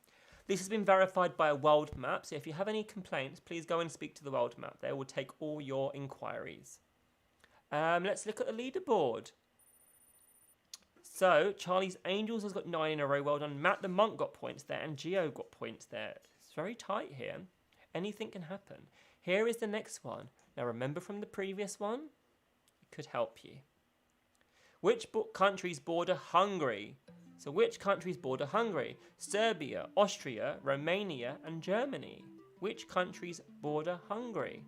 This has been verified by a world map, so if you have any complaints, please go and speak to the world map. They will take all your inquiries. Let's look at the leaderboard. So, Charlie's Angels has got 9 in a row. Well done. Matt the Monk got points there, and Gio got points there. It's very tight here. Anything can happen. Here is the next one. Now, remember from the previous one? It could help you. Which countries border Hungary? So which countries border Hungary? Serbia, Austria, Romania and Germany. Which countries border Hungary?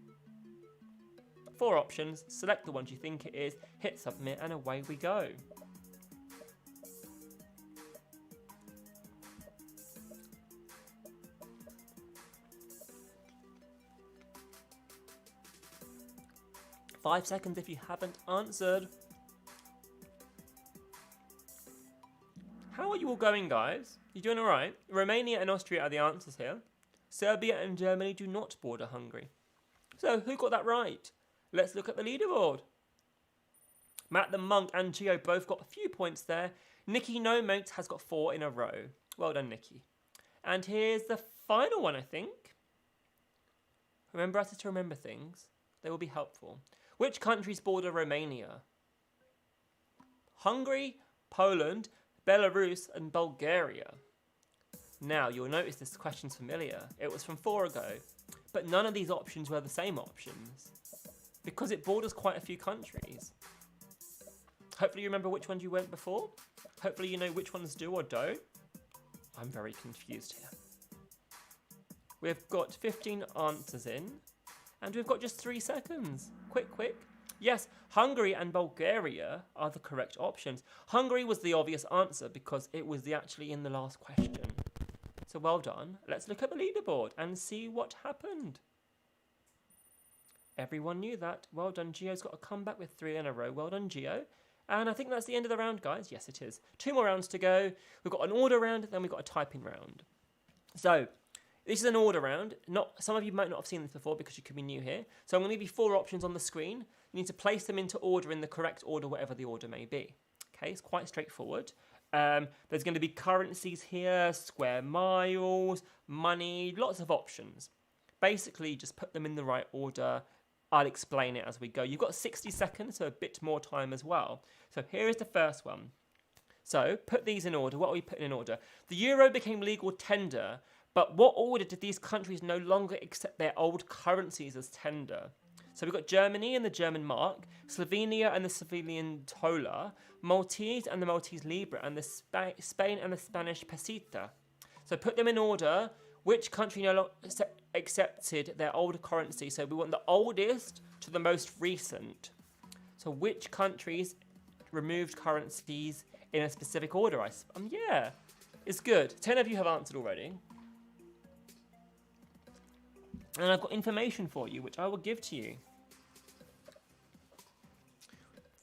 4 options. Select the ones you think it is, hit submit and away we go. Five seconds if you haven't answered. How are you all going, guys? You doing all right? Romania and Austria are the answers here. Serbia and Germany do not border Hungary. So, who got that right? Let's look at the leaderboard. Matt the Monk and Gio both got a few points there. Nikki No Mates has got 4 in a row. Well done, Nikki. And here's the final one, I think. Remember, I said to remember things. They will be helpful. Which countries border Romania? Hungary, Poland, Belarus and Bulgaria. Now, you'll notice this question's familiar. It was from 4 ago, but none of these options were the same options because it borders quite a few countries. Hopefully you remember which ones you went before. Hopefully you know which ones do or don't. I'm very confused here. We've got 15 answers in, and we've got just 3 seconds. Quick. Yes, Hungary and Bulgaria are the correct options. Hungary was the obvious answer because it was actually in the last question. So well done. Let's look at the leaderboard and see what happened. Everyone knew that. Well done. Gio's got a comeback with 3 in a row. Well done, Gio. And I think that's the end of the round, guys. Yes, it is. 2 more rounds to go. We've got an order round, then we've got a typing round. So, this is an order round. Some of you might not have seen this before because you could be new here. So I'm going to give you 4 options on the screen. You need to place them into order in the correct order, whatever the order may be. Okay, it's quite straightforward. There's going to be currencies here, square miles, money, lots of options. Basically, just put them in the right order. I'll explain it as we go. You've got 60 seconds, so a bit more time as well. So here is the first one. So put these in order. What are we putting in order? The euro became legal tender, but what order did these countries no longer accept their old currencies as tender? So we've got Germany and the German mark, Slovenia and the Slovenian tola, Maltese and the Maltese libra, and the Spain and the Spanish peseta. So put them in order. Which country no longer accepted their old currency? So we want the oldest to the most recent. So which countries removed currencies in a specific order? Yeah, it's good. 10 of you have answered already. And I've got information for you, which I will give to you.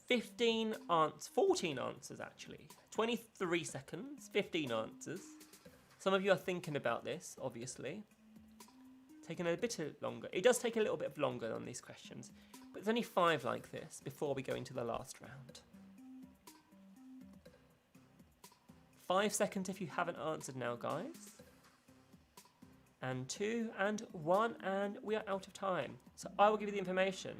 14 answers actually. 23 seconds, 15 answers. Some of you are thinking about this, obviously. Taking a bit longer. It does take a little bit longer on these questions, but there's only 5 like this before we go into the last round. 5 seconds if you haven't answered now, guys. And 2 and 1, and we are out of time. So I will give you the information.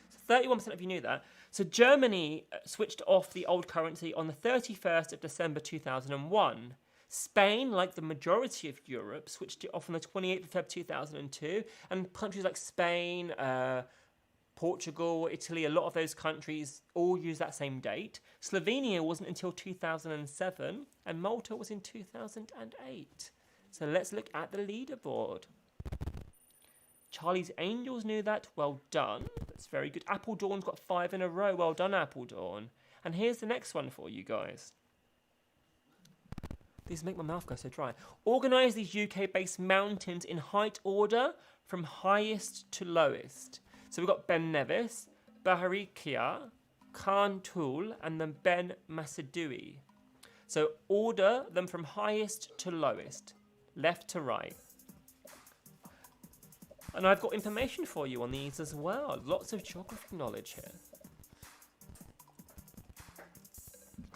So 31% of you knew that. So Germany switched off the old currency on the 31st of December 2001. Spain, like the majority of Europe, switched it off on the 28th of Feb 2002. And countries like Spain, Portugal, Italy, a lot of those countries all use that same date. Slovenia wasn't until 2007, and Malta was in 2008. So let's look at the leaderboard. Charlie's Angels knew that. Well done. That's very good. Apple Dawn's got 5 in a row. Well done, Apple Dawn. And here's the next one for you guys. These make my mouth go so dry. Organise these UK-based mountains in height order from highest to lowest. So we've got Ben Nevis, Baharikia, Khan Tool, and then Ben Masadui. So order them from highest to lowest, left to right. And I've got information for you on these as well. Lots of geography knowledge here.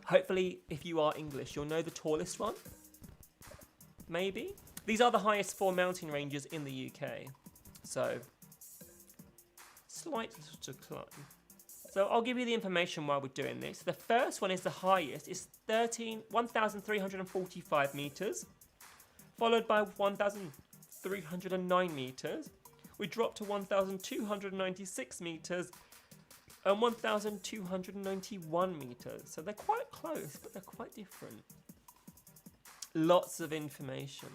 Hopefully, if you are English, you'll know the tallest one. Maybe. These are the highest 4 mountain ranges in the UK. So, slight decline. So I'll give you the information while we're doing this. The first one is the highest. It's 1,345 metres. Followed by 1,309 metres. We drop to 1,296 metres and 1,291 metres. So they're quite close, but they're quite different. Lots of information.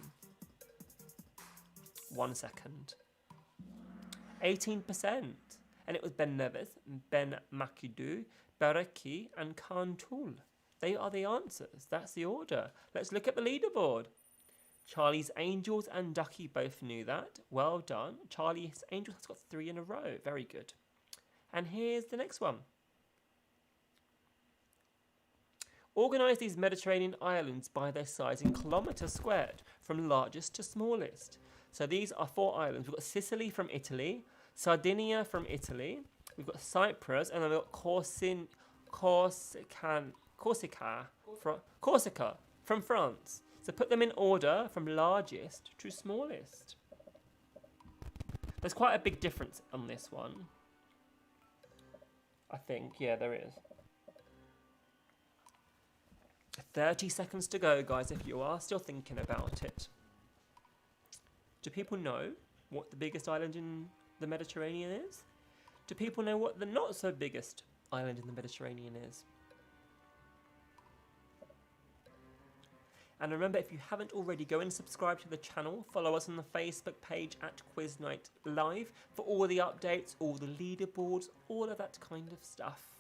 1 second. 18%. And it was Ben Nevis, Ben Makidu, Baraki, and Khan Tool. They are the answers. That's the order. Let's look at the leaderboard. Charlie's Angels and Ducky both knew that. Well done. Charlie's Angels has got 3 in a row. Very good. And here's the next one. Organise these Mediterranean islands by their size in kilometres squared, from largest to smallest. So these are 4 islands. We've got Sicily from Italy, Sardinia from Italy, we've got Cyprus, and then we've got Corsica from France. So put them in order from largest to smallest. There's quite a big difference on this one. I think, yeah, there is. 30 seconds to go, guys, if you are still thinking about it. Do people know what the biggest island in the Mediterranean is? Do people know what the not so biggest island in the Mediterranean is? And remember, if you haven't already, go and subscribe to the channel. Follow us on the Facebook page at Quiz Night Live for all the updates, all the leaderboards, all of that kind of stuff.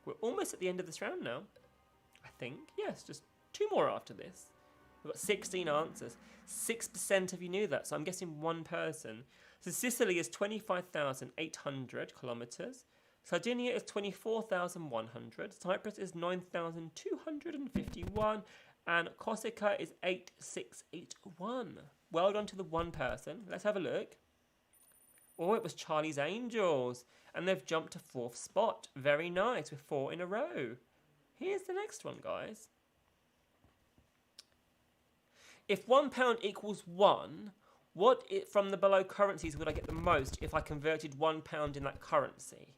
We're almost at the end of this round now, I think. Yes, just 2 more after this. We've got 16 answers. 6% of you knew that, so I'm guessing 1 person. So Sicily is 25,800 kilometres. Sardinia is 24,100. Cyprus is 9,251. And Corsica is 8,681. Well done to the 1 person. Let's have a look. Oh, it was Charlie's Angels. And they've jumped to 4th spot. Very nice, with 4 in a row. Here's the next one, guys. If £1 equals 1, what from the below currencies would I get the most if I converted £1 in that currency?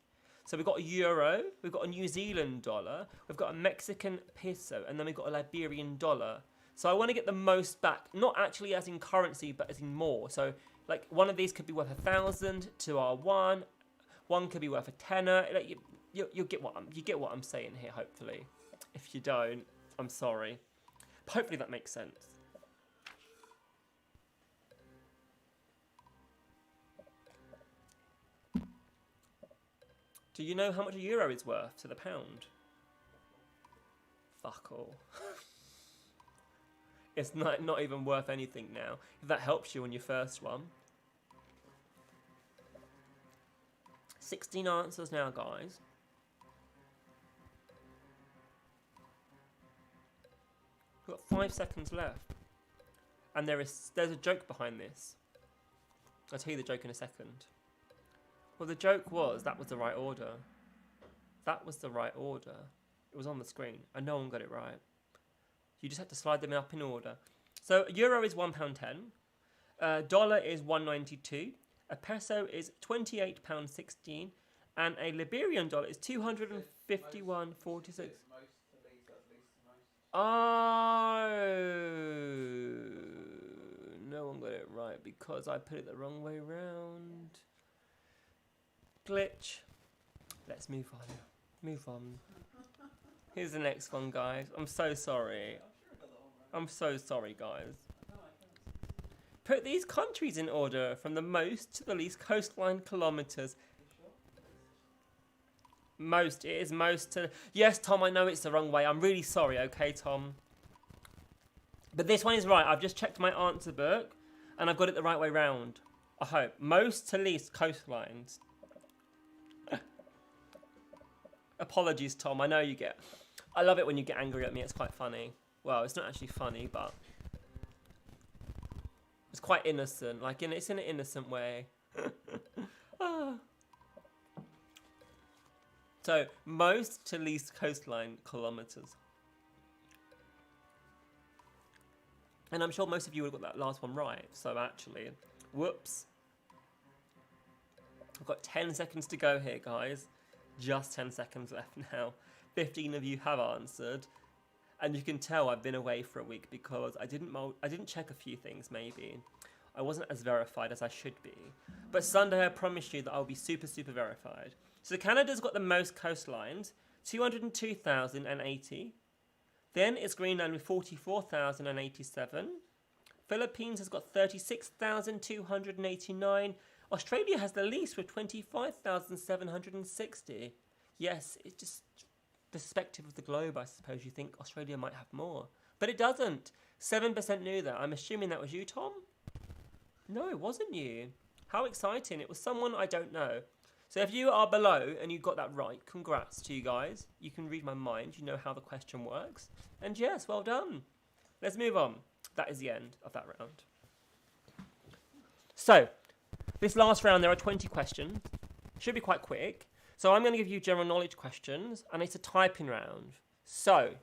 So we've got a euro, we've got a New Zealand dollar, we've got a Mexican peso, and then we've got a Liberian dollar. So I want to get the most back, not actually as in currency, but as in more. So like one of these could be worth 1,000 to our one could be worth a tenner. Like you get what I'm saying here. Hopefully, if you don't, I'm sorry. But hopefully that makes sense. Do you know how much a euro is worth to the pound? Fuck all. It's not even worth anything now. If that helps you on your first one. 16 answers now, guys. We've got 5 seconds left. And there's a joke behind this. I'll tell you the joke in a second. Well, the joke was that was the right order. That was the right order. It was on the screen, and no one got it right. You just had to slide them up in order. So a euro is £1.10. A dollar is $1.92. A peso is £28.16. And a Liberian dollar is $251.46. Oh, no one got it right because I put it the wrong way round. Glitch. Let's move on. Move on. Here's the next one, guys. I'm so sorry. I'm so sorry, guys. Put these countries in order from the most to the least coastline kilometres. Most. It is most to... Yes, Tom, I know it's the wrong way. I'm really sorry, okay, Tom? But this one is right. I've just checked my answer book and I've got it the right way round. I hope. Most to least coastlines. Apologies, Tom. I know you get... I love it when you get angry at me. It's quite funny. Well, it's not actually funny, but... It's quite innocent. Like, it's in an innocent way. Ah. So, most to least coastline kilometres. And I'm sure most of you would have got that last one right. So, actually, whoops. I've got 10 seconds to go here, guys. Just 10 seconds left now. 15 of you have answered. And you can tell I've been away for a week because I didn't check a few things, maybe. I wasn't as verified as I should be. But Sunday, I promise you that I'll be super, super verified. So Canada's got the most coastlines, 202,080. Then it's Greenland with 44,087. Philippines has got 36,289. Australia has the least with 25,760. Yes, it's just perspective of the globe, I suppose you think Australia might have more. But it doesn't. 7% knew that. I'm assuming that was you, Tom? No, it wasn't you. How exciting. It was someone I don't know. So if you are below and you got that right, congrats to you guys. You can read my mind. You know how the question works. And yes, well done. Let's move on. That is the end of that round. So, this last round, there are 20 questions. Should be quite quick. So I'm going to give you general knowledge questions, and it's a typing round. So,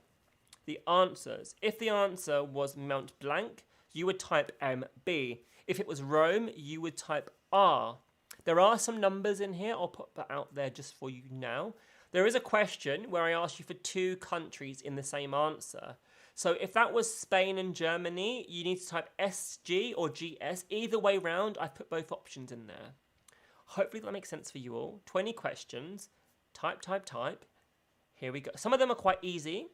the answers. If the answer was Mount Blanc, you would type MB. If it was Rome, you would type R. There are some numbers in here. I'll put that out there just for you now. There is a question where I asked you for two countries in the same answer. So if that was Spain and Germany, you need to type SG or GS. Either way round, I've put both options in there. Hopefully that makes sense for you all. 20 questions. Type, type, type. Here we go. Some of them are quite easy.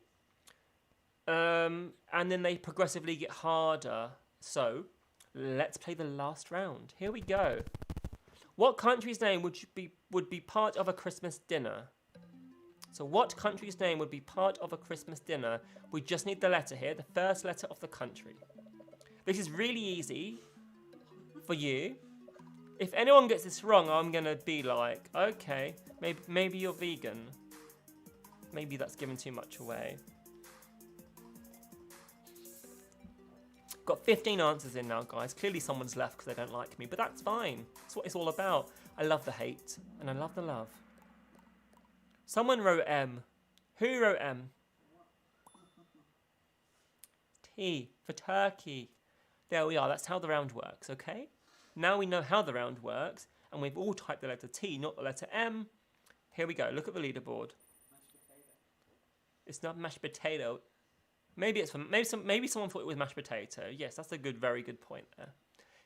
And then they progressively get harder. So let's play the last round. Here we go. What country's name would be part of a Christmas dinner? So what country's name would be part of a Christmas dinner? We just need the letter here, the first letter of the country. This is really easy for you. If anyone gets this wrong, I'm going to be like, okay, maybe you're vegan. Maybe that's giving too much away. Got 15 answers in now, guys. Clearly someone's left because they don't like me, but that's fine. That's what it's all about. I love the hate, and I love the love. Someone wrote M. Who wrote M? T for Turkey. There we are. That's how the round works, okay? Now we know how the round works, and we've all typed the letter T, not the letter M. Here we go. Look at the leaderboard. It's not mashed potato. Maybe it's from, maybe someone thought it was mashed potato. Yes, that's a very good point there.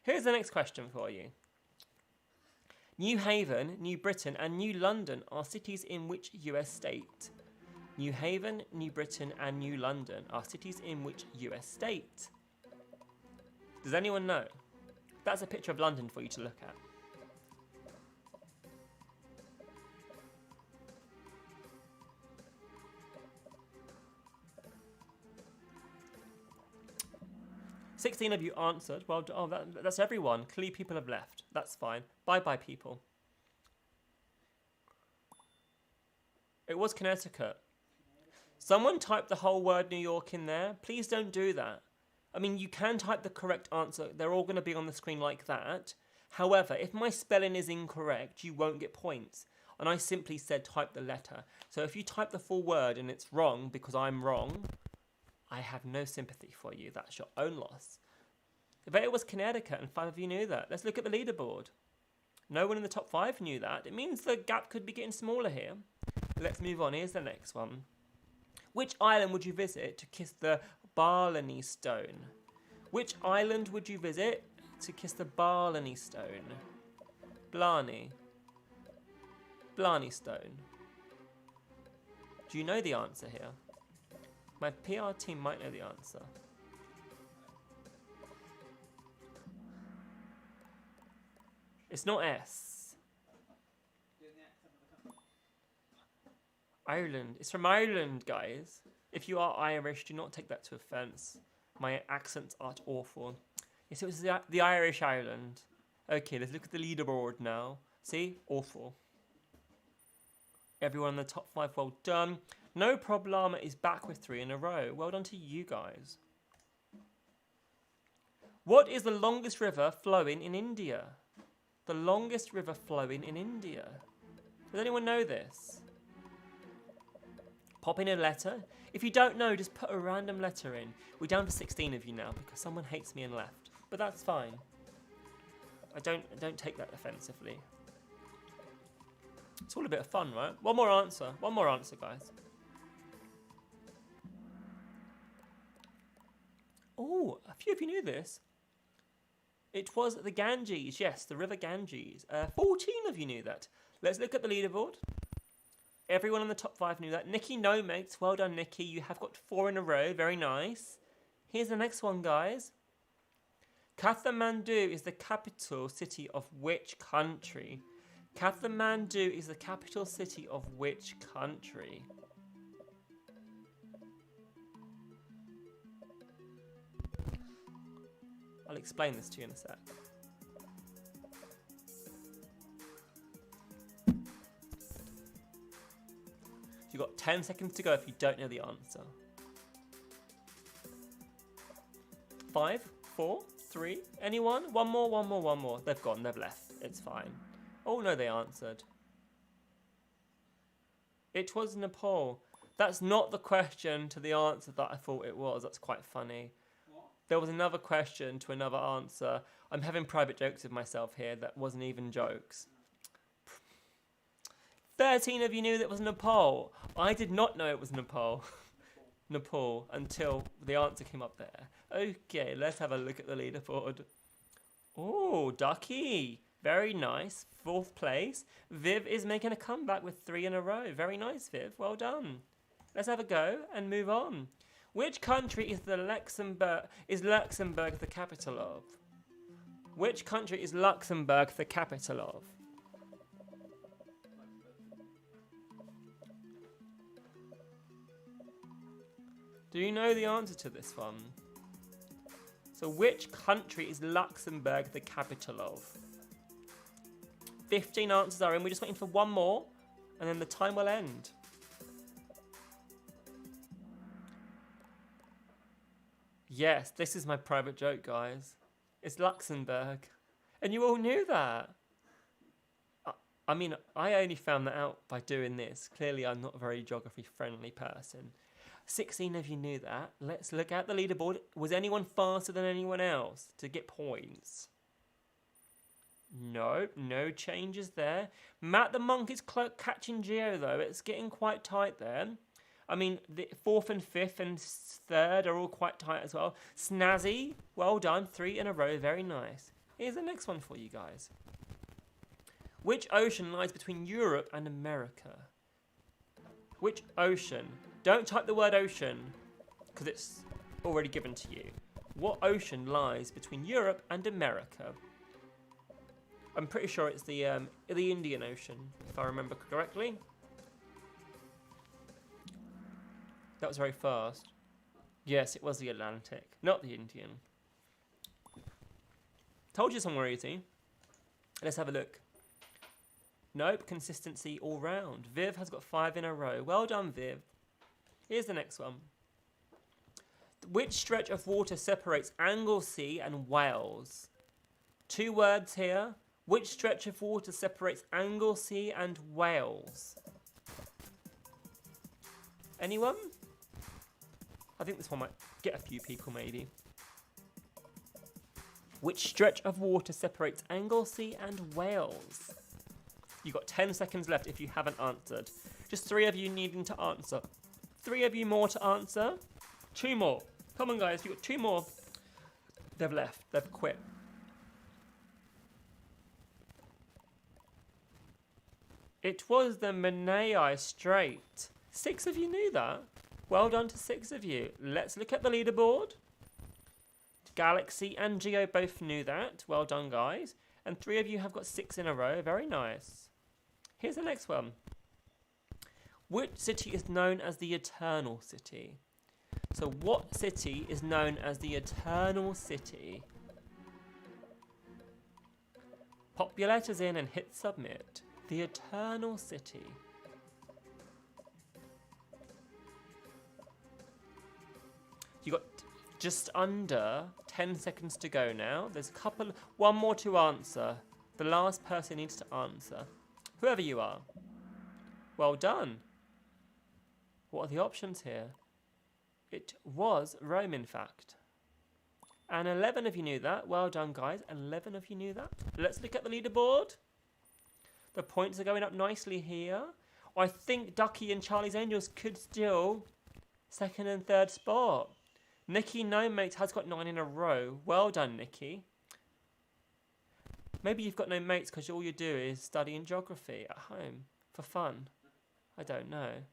Here's the next question for you. New Haven, New Britain, and New London are cities in which US state? New Haven, New Britain, and New London are cities in which US state? Does anyone know? That's a picture of London for you to look at. Sixteen of you answered. Well, oh, that's everyone. Clearly people have left. That's fine. Bye-bye, people. It was Connecticut. Someone typed the whole word New York in there. Please don't do that. I mean, you can type the correct answer. They're all going to be on the screen like that. However, if my spelling is incorrect, you won't get points. And I simply said type the letter. So if you type the full word and it's wrong because I'm wrong, I have no sympathy for you. That's your own loss. But it was Connecticut and 5 of you knew that. Let's look at the leaderboard. No one in the top 5 knew that. It means the gap could be getting smaller here. Let's move on. Here's the next one. Which island would you visit to kiss the Blarney Stone? Which island would you visit to kiss the Blarney Stone? Blarney. Blarney Stone. Do you know the answer here? My PR team might know the answer. It's not S. Ireland. It's from Ireland, guys. If you are Irish, do not take that to offence. My accents are awful. Yes, it was the Irish island. Okay, let's look at the leaderboard now. See? Awful. Everyone in the top 5, well done. No Problema is back with 3 in a row. Well done to you guys. What is the longest river flowing in India? The longest river flowing in India. Does anyone know this? Pop in a letter. If you don't know, just put a random letter in. We're down to 16 of you now because someone hates me and left. But that's fine. I don't take that offensively. It's all a bit of fun, right? One more answer, guys. Oh, a few of you knew this. It was the Ganges, yes, the River Ganges. 14 of you knew that. Let's look at the leaderboard. Everyone in the top 5 knew that. Nikki, no mates. Well done, Nikki. You have got 4 in a row. Very nice. Here's the next one, guys. Kathmandu is the capital city of which country? Kathmandu is the capital city of which country? I'll explain this to you in a sec. You've got 10 seconds to go if you don't know the answer. 5, 4, 3, anyone? One more. They've gone, they've left. It's fine. Oh no, they answered. It was Nepal. That's not the question to the answer that I thought it was. That's quite funny. There was another question to another answer. I'm having private jokes with myself here that wasn't even jokes. 13 of you knew that it was Nepal. I did not know it was Nepal. Nepal, until the answer came up there. Okay, let's have a look at the leaderboard. Oh, Ducky. Very nice. 4th place. Viv is making a comeback with 3 in a row. Very nice, Viv. Well done. Let's have a go and move on. Which country is Luxembourg the capital of? Which country is Luxembourg the capital of? Do you know the answer to this one? So which country is Luxembourg the capital of? 15 answers are in. We're just waiting for one more and then the time will end. Yes, this is my private joke, guys. It's Luxembourg. And you all knew that. I mean, I only found that out by doing this. Clearly, I'm not a very geography-friendly person. 16 of you knew that. Let's look at the leaderboard. Was anyone faster than anyone else to get points? No, no changes there. Matt the Monk is catching Geo, though. It's getting quite tight there. I mean, the 4th and 5th and 3rd are all quite tight as well. Snazzy, well done. 3 in a row, very nice. Here's the next one for you guys. Which ocean lies between Europe and America? Which ocean? Don't type the word ocean, because it's already given to you. What ocean lies between Europe and America? I'm pretty sure it's the Indian Ocean, if I remember correctly. That was very fast. Yes, it was the Atlantic, not the Indian. Told you somewhere easy. Let's have a look. Nope, consistency all round. Viv has got 5 in a row. Well done, Viv. Here's the next one. Which stretch of water separates Anglesey and Wales? 2 words here. Which stretch of water separates Anglesey and Wales? Anyone? I think this one might get a few people, maybe. Which stretch of water separates Anglesey and Wales? You've got 10 seconds left if you haven't answered. Just 3 of you needing to answer. 3 of you more to answer. 2 more. Come on, guys. You've got 2 more. They've left. They've quit. It was the Menai Strait. 6 of you knew that. Well done to 6 of you. Let's look at the leaderboard. Galaxy and Geo both knew that. Well done, guys. And 3 of you have got 6 in a row. Very nice. Here's the next one. Which city is known as the Eternal City? So what city is known as the Eternal City? Pop your letters in and hit submit. The Eternal City. You got just under 10 seconds to go now. There's one more to answer. The last person needs to answer. Whoever you are. Well done. What are the options here? It was Rome, in fact. And 11 of you knew that. Well done, guys. 11 of you knew that. Let's look at the leaderboard. The points are going up nicely here. I think Ducky and Charlie's Angels could still 2nd and 3rd spot. Nikki No Mates has got 9 in a row. Well done, Nikki. Maybe you've got no mates because all you do is studying geography at home for fun. I don't know.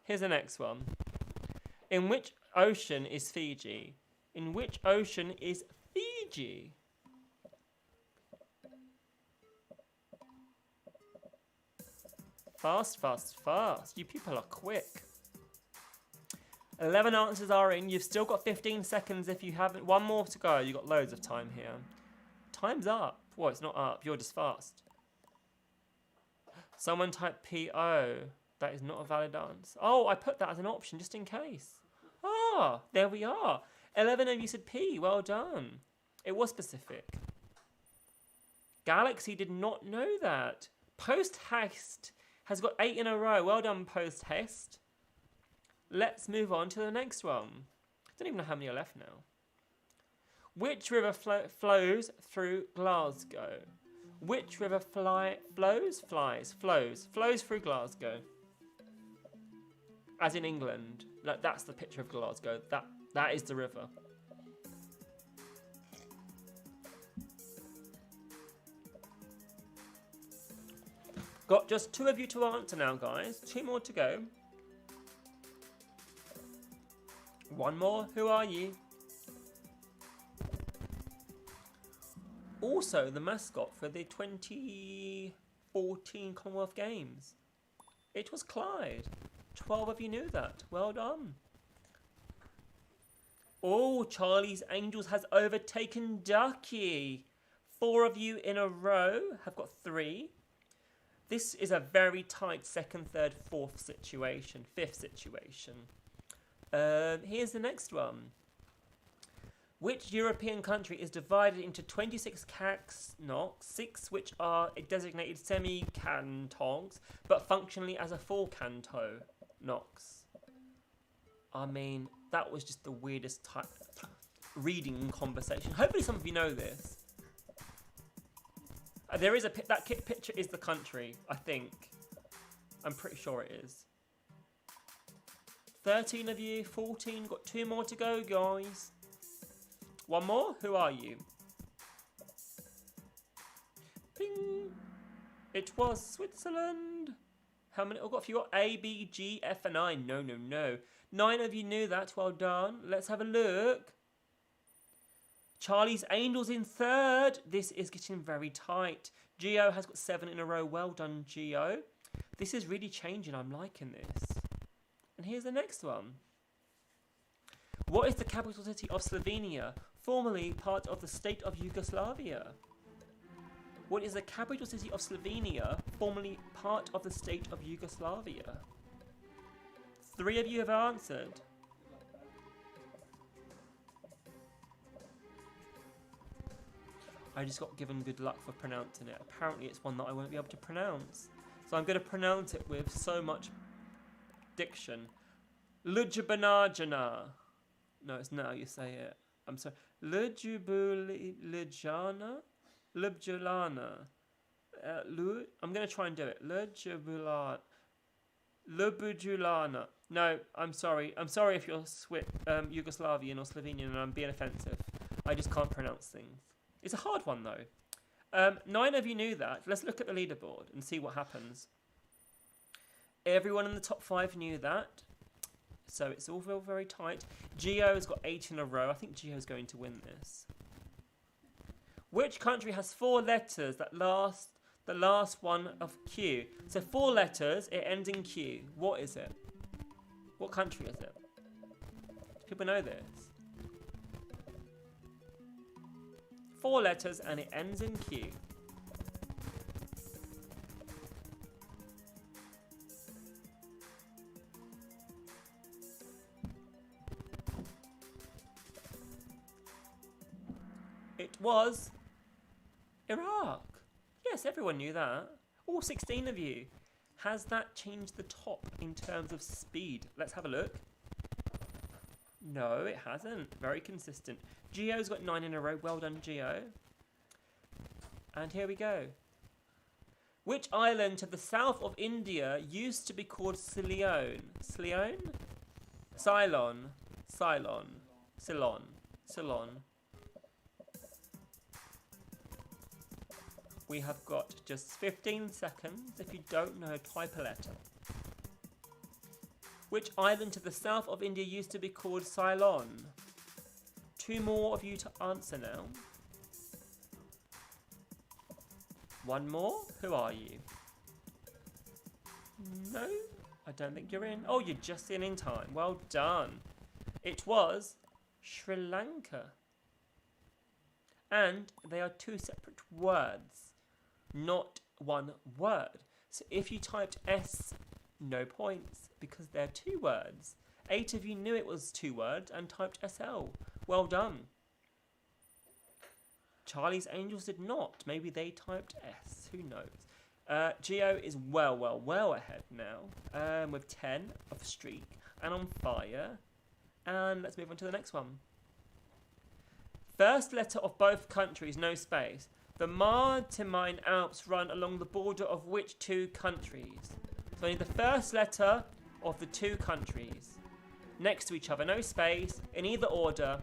Here's the next one. In which ocean is Fiji? In which ocean is Fiji? Fast, fast, fast. You people are quick. 11 answers are in. You've still got 15 seconds if you haven't. 1 more to go. You've got loads of time here. Time's up. Well, it's not up. You're just fast. Someone type P-O. That is not a valid answer. Oh, I put that as an option just in case. Ah, there we are. 11 of you said P. Well done. It was specific. Galaxy did not know that. Post Haste has got 8 in a row. Well done, Post Haste. Let's move on to the next one. I don't even know how many are left now. Which river flows through Glasgow? Which river flows through Glasgow? As in England. That's the picture of Glasgow. That is the river. Got just 2 of you to answer now, guys. 2 more to go. 1 more. Who are you? Also, the mascot for the 2014 Commonwealth Games. It was Clyde. 12 of you knew that. Well done. Oh, Charlie's Angels has overtaken Ducky. 4 of you in a row have got 3. This is a very tight 2nd, 3rd, 4th situation. 5th situation. Here's the next one. Which European country is divided into 26 cantons, 6 which are designated semi-cantons, but functionally as a full canton? I mean, that was just the weirdest type reading conversation. Hopefully some of you know this. There is that picture is the country, I think. I'm pretty sure it is. 13 of you, 14, got 2 more to go, guys. 1 more? Who are you? Ping! It was Switzerland. How many? I've got a few. Got A, B, G, F, and I. No. 9 of you knew that. Well done. Let's have a look. Charlie's Angels in 3rd. This is getting very tight. Geo has got 7 in a row. Well done, Geo. This is really changing. I'm liking this. And here's the next one. What is the capital city of Slovenia, formerly part of the state of Yugoslavia? What is the capital city of Slovenia, formerly part of the state of Yugoslavia? 3 of you have answered. I just got given good luck for pronouncing it. Apparently it's one that I won't be able to pronounce. So I'm going to pronounce it with so much diction. Ljubljana. No, it's now you say it. I'm sorry. Ljubljana? Ljubljana. I'm going to try and do it. Ljubljana. Ljubljana. No, I'm sorry. I'm sorry if you're Yugoslavian or Slovenian and I'm being offensive. I just can't pronounce things. It's a hard one, though. 9 of you knew that. Let's look at the leaderboard and see what happens. Everyone in the top 5 knew that. So it's all very, very tight. Geo has got 8 in a row. I think Geo's going to win this. Which country has 4 letters that last the last one of Q? So 4 letters, it ends in Q. What is it? What country is it? Do people know this? 4 letters and it ends in Q. It was Iraq. Yes, everyone knew that. All 16 of you. Has that changed the top in terms of speed? Let's have a look. No, it hasn't. Very consistent. Geo's got 9 in a row. Well done, Geo. And here we go. Which island to the south of India used to be called Ceylon? Ceylon? Ceylon. Ceylon. Ceylon. Ceylon. We have got just 15 seconds. If you don't know, type a letter. Which island to the south of India used to be called Ceylon? 2 more of you to answer now. 1 more? Who are you? No? I don't think you're in. Oh, you're just in time. Well done. It was Sri Lanka. And they are 2 separate words, not 1 word. So if you typed S, no points, because they're 2 words. 8 of you knew it was 2 words and typed SL. Well done. Charlie's Angels did not. Maybe they typed S. Who knows? Geo is well ahead now, with 10 of a streak and on fire. And let's move on to the next one. First letter of both countries, no space. The Maritime Alps run along the border of which 2 countries? So I need the first letter of the 2 countries. Next to each other, no space, in either order.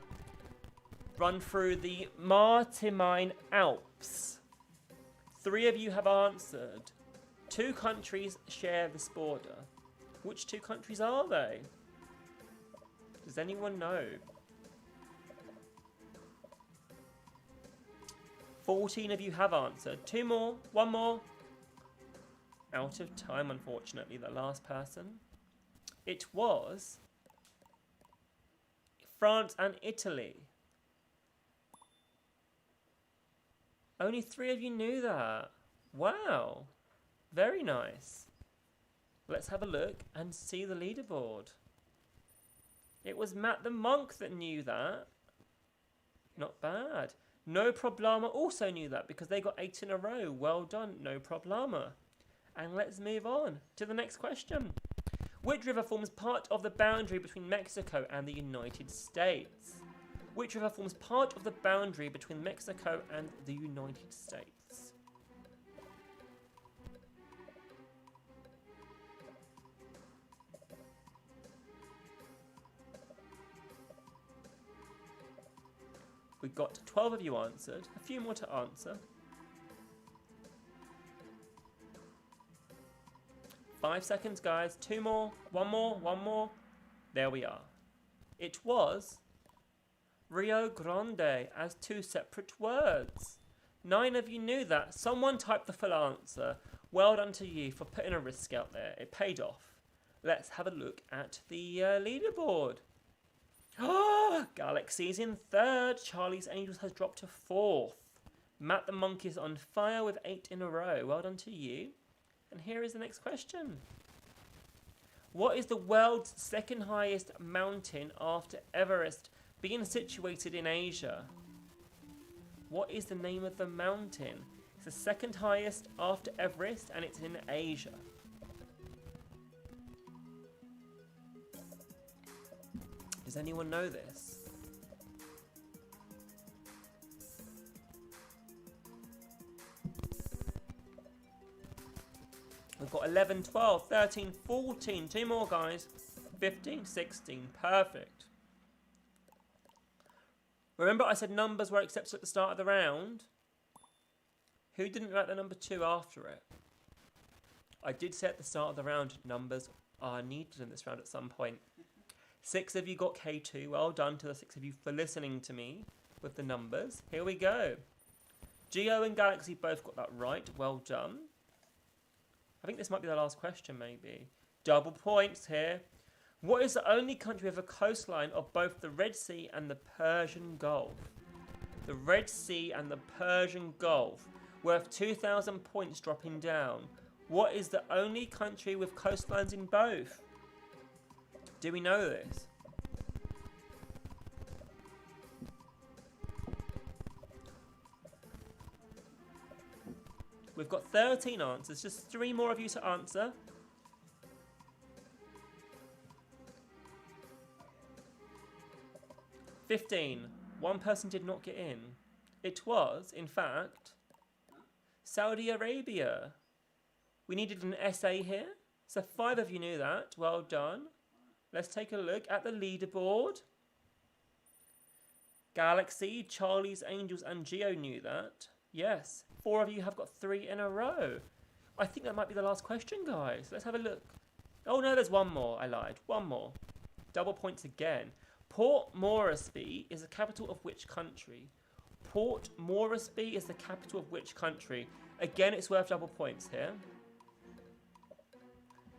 Run through the Maritime Alps. 3 of you have answered. 2 countries share this border. Which 2 countries are they? Does anyone know? 14 of you have answered. 2 more. 1 more. Out of time, unfortunately, the last person. It was France and Italy. Only 3 of you knew that. Wow. Very nice. Let's have a look and see the leaderboard. It was Matt the Monk that knew that. Not bad. No Problema also knew that because they got 8 in a row. Well done, No Problema. And let's move on to the next question. Which river forms part of the boundary between Mexico and the United States? Which river forms part of the boundary between Mexico and the United States? We've got 12 of you answered. A few more to answer. 5 seconds, guys. 2 more. 1 more. 1 more. There we are. It was Rio Grande as 2 separate words. 9 of you knew that. Someone typed the full answer. Well done to you for putting a risk out there. It paid off. Let's have a look at the leaderboard. Galaxy's in 3rd. Charlie's Angels has dropped to 4th. Matt the Monk is on fire with 8 in a row. Well done to you. And here is the next question. What is the world's 2nd highest mountain after Everest, being situated in Asia? What is the name of the mountain? It's the 2nd highest after Everest and it's in Asia. Does anyone know this? We've got 11, 12, 13, 14. 2 more, guys. 15, 16. Perfect. Remember I said numbers were accepted at the start of the round? Who didn't write the number 2 after it? I did say at the start of the round, numbers are needed in this round at some point. 6 of you got K2. Well done to the 6 of you for listening to me with the numbers. Here we go. Geo and Galaxy both got that right. Well done. I think this might be the last question, maybe. Double points here. What is the only country with a coastline of both the Red Sea and the Persian Gulf? The Red Sea and the Persian Gulf, worth 2,000 points dropping down. What is the only country with coastlines in both? Do we know this? We've got 13 answers, just 3 more of you to answer. One person did not get in. It was, in fact, Saudi Arabia. We needed an essay here. So 5 of you knew that. Well done. Let's take a look at the leaderboard. Galaxy, Charlie's Angels and Geo knew that. Yes. 4 of you have got 3 in a row. I think that might be the last question, guys. Let's have a look. Oh no, there's one more. I lied. One more. Double points again. Port Moresby is the capital of which country? Port Moresby is the capital of which country? Again, it's worth double points here.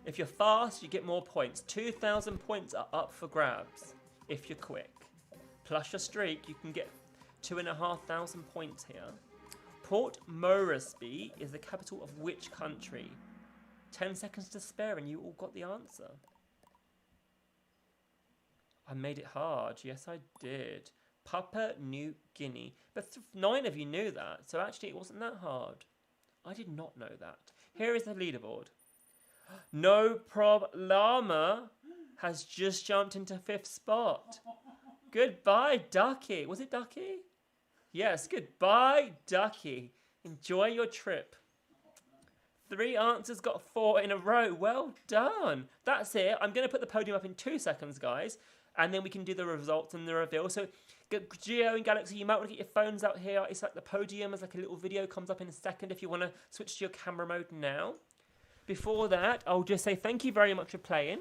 If you're fast, you get more points. 2,000 points are up for grabs if you're quick. Plus your streak, you can get 2,500 points here. Port Moresby is the capital of which country? 10 seconds to spare and you all got the answer. I made it hard. Yes, I did. Papua New Guinea. But 9 of you knew that, so actually it wasn't that hard. I did not know that. Here is the leaderboard. No Problema has just jumped into 5th spot. Goodbye, Ducky. Was it Ducky? Yes, goodbye, Ducky. Enjoy your trip. 3 answers got 4 in a row. Well done. That's it. I'm going to put the podium up in 2 seconds, guys. And then we can do the results and the reveal. So, Geo and Galaxy, you might want to get your phones out here. It's like the podium. It's like a little video comes up in a second if you want to switch to your camera mode now. Before that, I'll just say thank you very much for playing.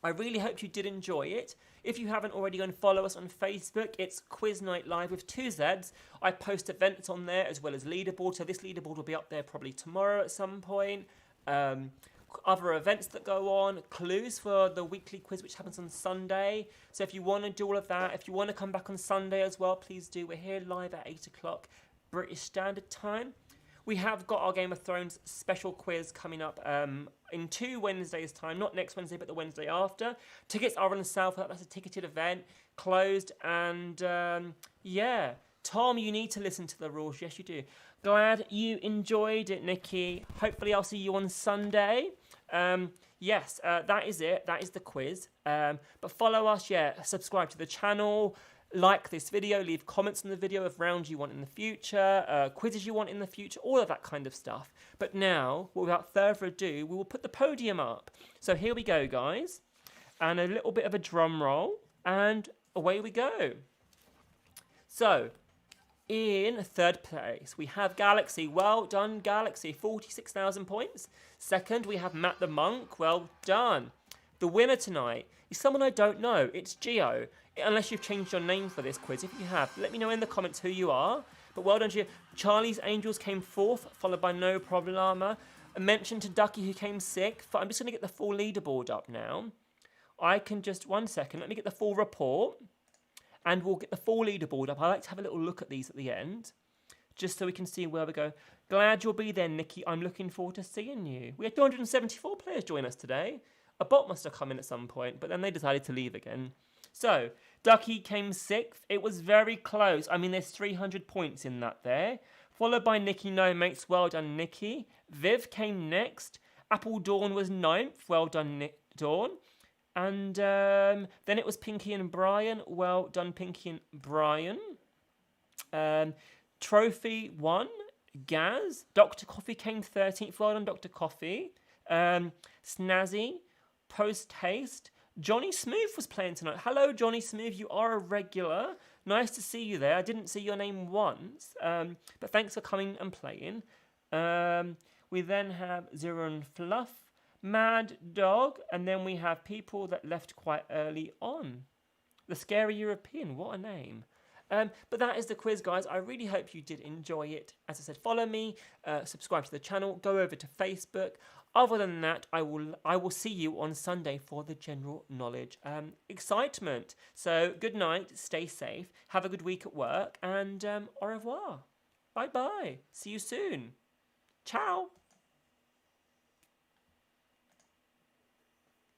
I really hope you did enjoy it. If you haven't already, go and follow us on Facebook. It's Quiz Night Live with 2 Zs. I post events on there as well as leaderboard. So this leaderboard will be up there probably tomorrow at some point. Other events that go on, clues for the weekly quiz which happens on Sunday. So if you want to do all of that, if you want to come back on Sunday as well, please do. We're here live at 8 o'clock British Standard Time. We have got our Game of Thrones special quiz coming up in 2 Wednesdays' time. Not next Wednesday, but the Wednesday after. Tickets are on sale for that. That's a ticketed event, closed, and yeah. Tom, you need to listen to the rules. Yes, you do. Glad you enjoyed it, Nikki. Hopefully I'll see you on Sunday. Yes, that is it. That is the quiz. But follow us, subscribe to the channel. Like this video, leave comments on the video of rounds you want in the future, quizzes you want in the future, all of that kind of stuff. But now, without further ado, we will put the podium up. So here we go, guys. And a little bit of a drum roll. And away we go. So, in 3rd place, we have Galaxy. Well done, Galaxy. 46,000 points. 2nd, we have Matt the Monk. Well done. The winner tonight is someone I don't know. It's Geo. Unless you've changed your name for this quiz. If you have, let me know in the comments who you are. But well done, Geo. Charlie's Angels came 4th, followed by No Problema. A mention to Ducky, who came 6th. I'm just going to get the full leaderboard up now. I can just, 1 second, let me get the full report. And we'll get the full leaderboard up. I like to have a little look at these at the end, just so we can see where we go. Glad you'll be there, Nikki. I'm looking forward to seeing you. We had 274 players join us today. A bot must have come in at some point, but then they decided to leave again. So, Ducky came 6th. It was very close. I mean, there's 300 points in that there. Followed by Nikki No Mates. Well done, Nikki. Viv came next. Apple Dawn was 9th. Well done, Dawn. And then it was Pinky and Brian. Well done, Pinky and Brian. Trophy 1, Gaz. Dr. Coffee came 13th. Well done, Dr. Coffee. Snazzy, Post Haste, Johnny Smooth was playing tonight. Hello, Johnny Smooth. You are a regular. Nice to see you there. I didn't see your name once, but thanks for coming and playing. We then have Zero and Fluff, Mad Dog, and then we have people that left quite early on. The Scary European, what a name. But that is the quiz, guys. I really hope you did enjoy it. As I said, follow me, subscribe to the channel, go over to Facebook. Other than that, I will see you on Sunday for the general knowledge excitement. So good night, stay safe, have a good week at work, and au revoir. Bye-bye. See you soon. Ciao.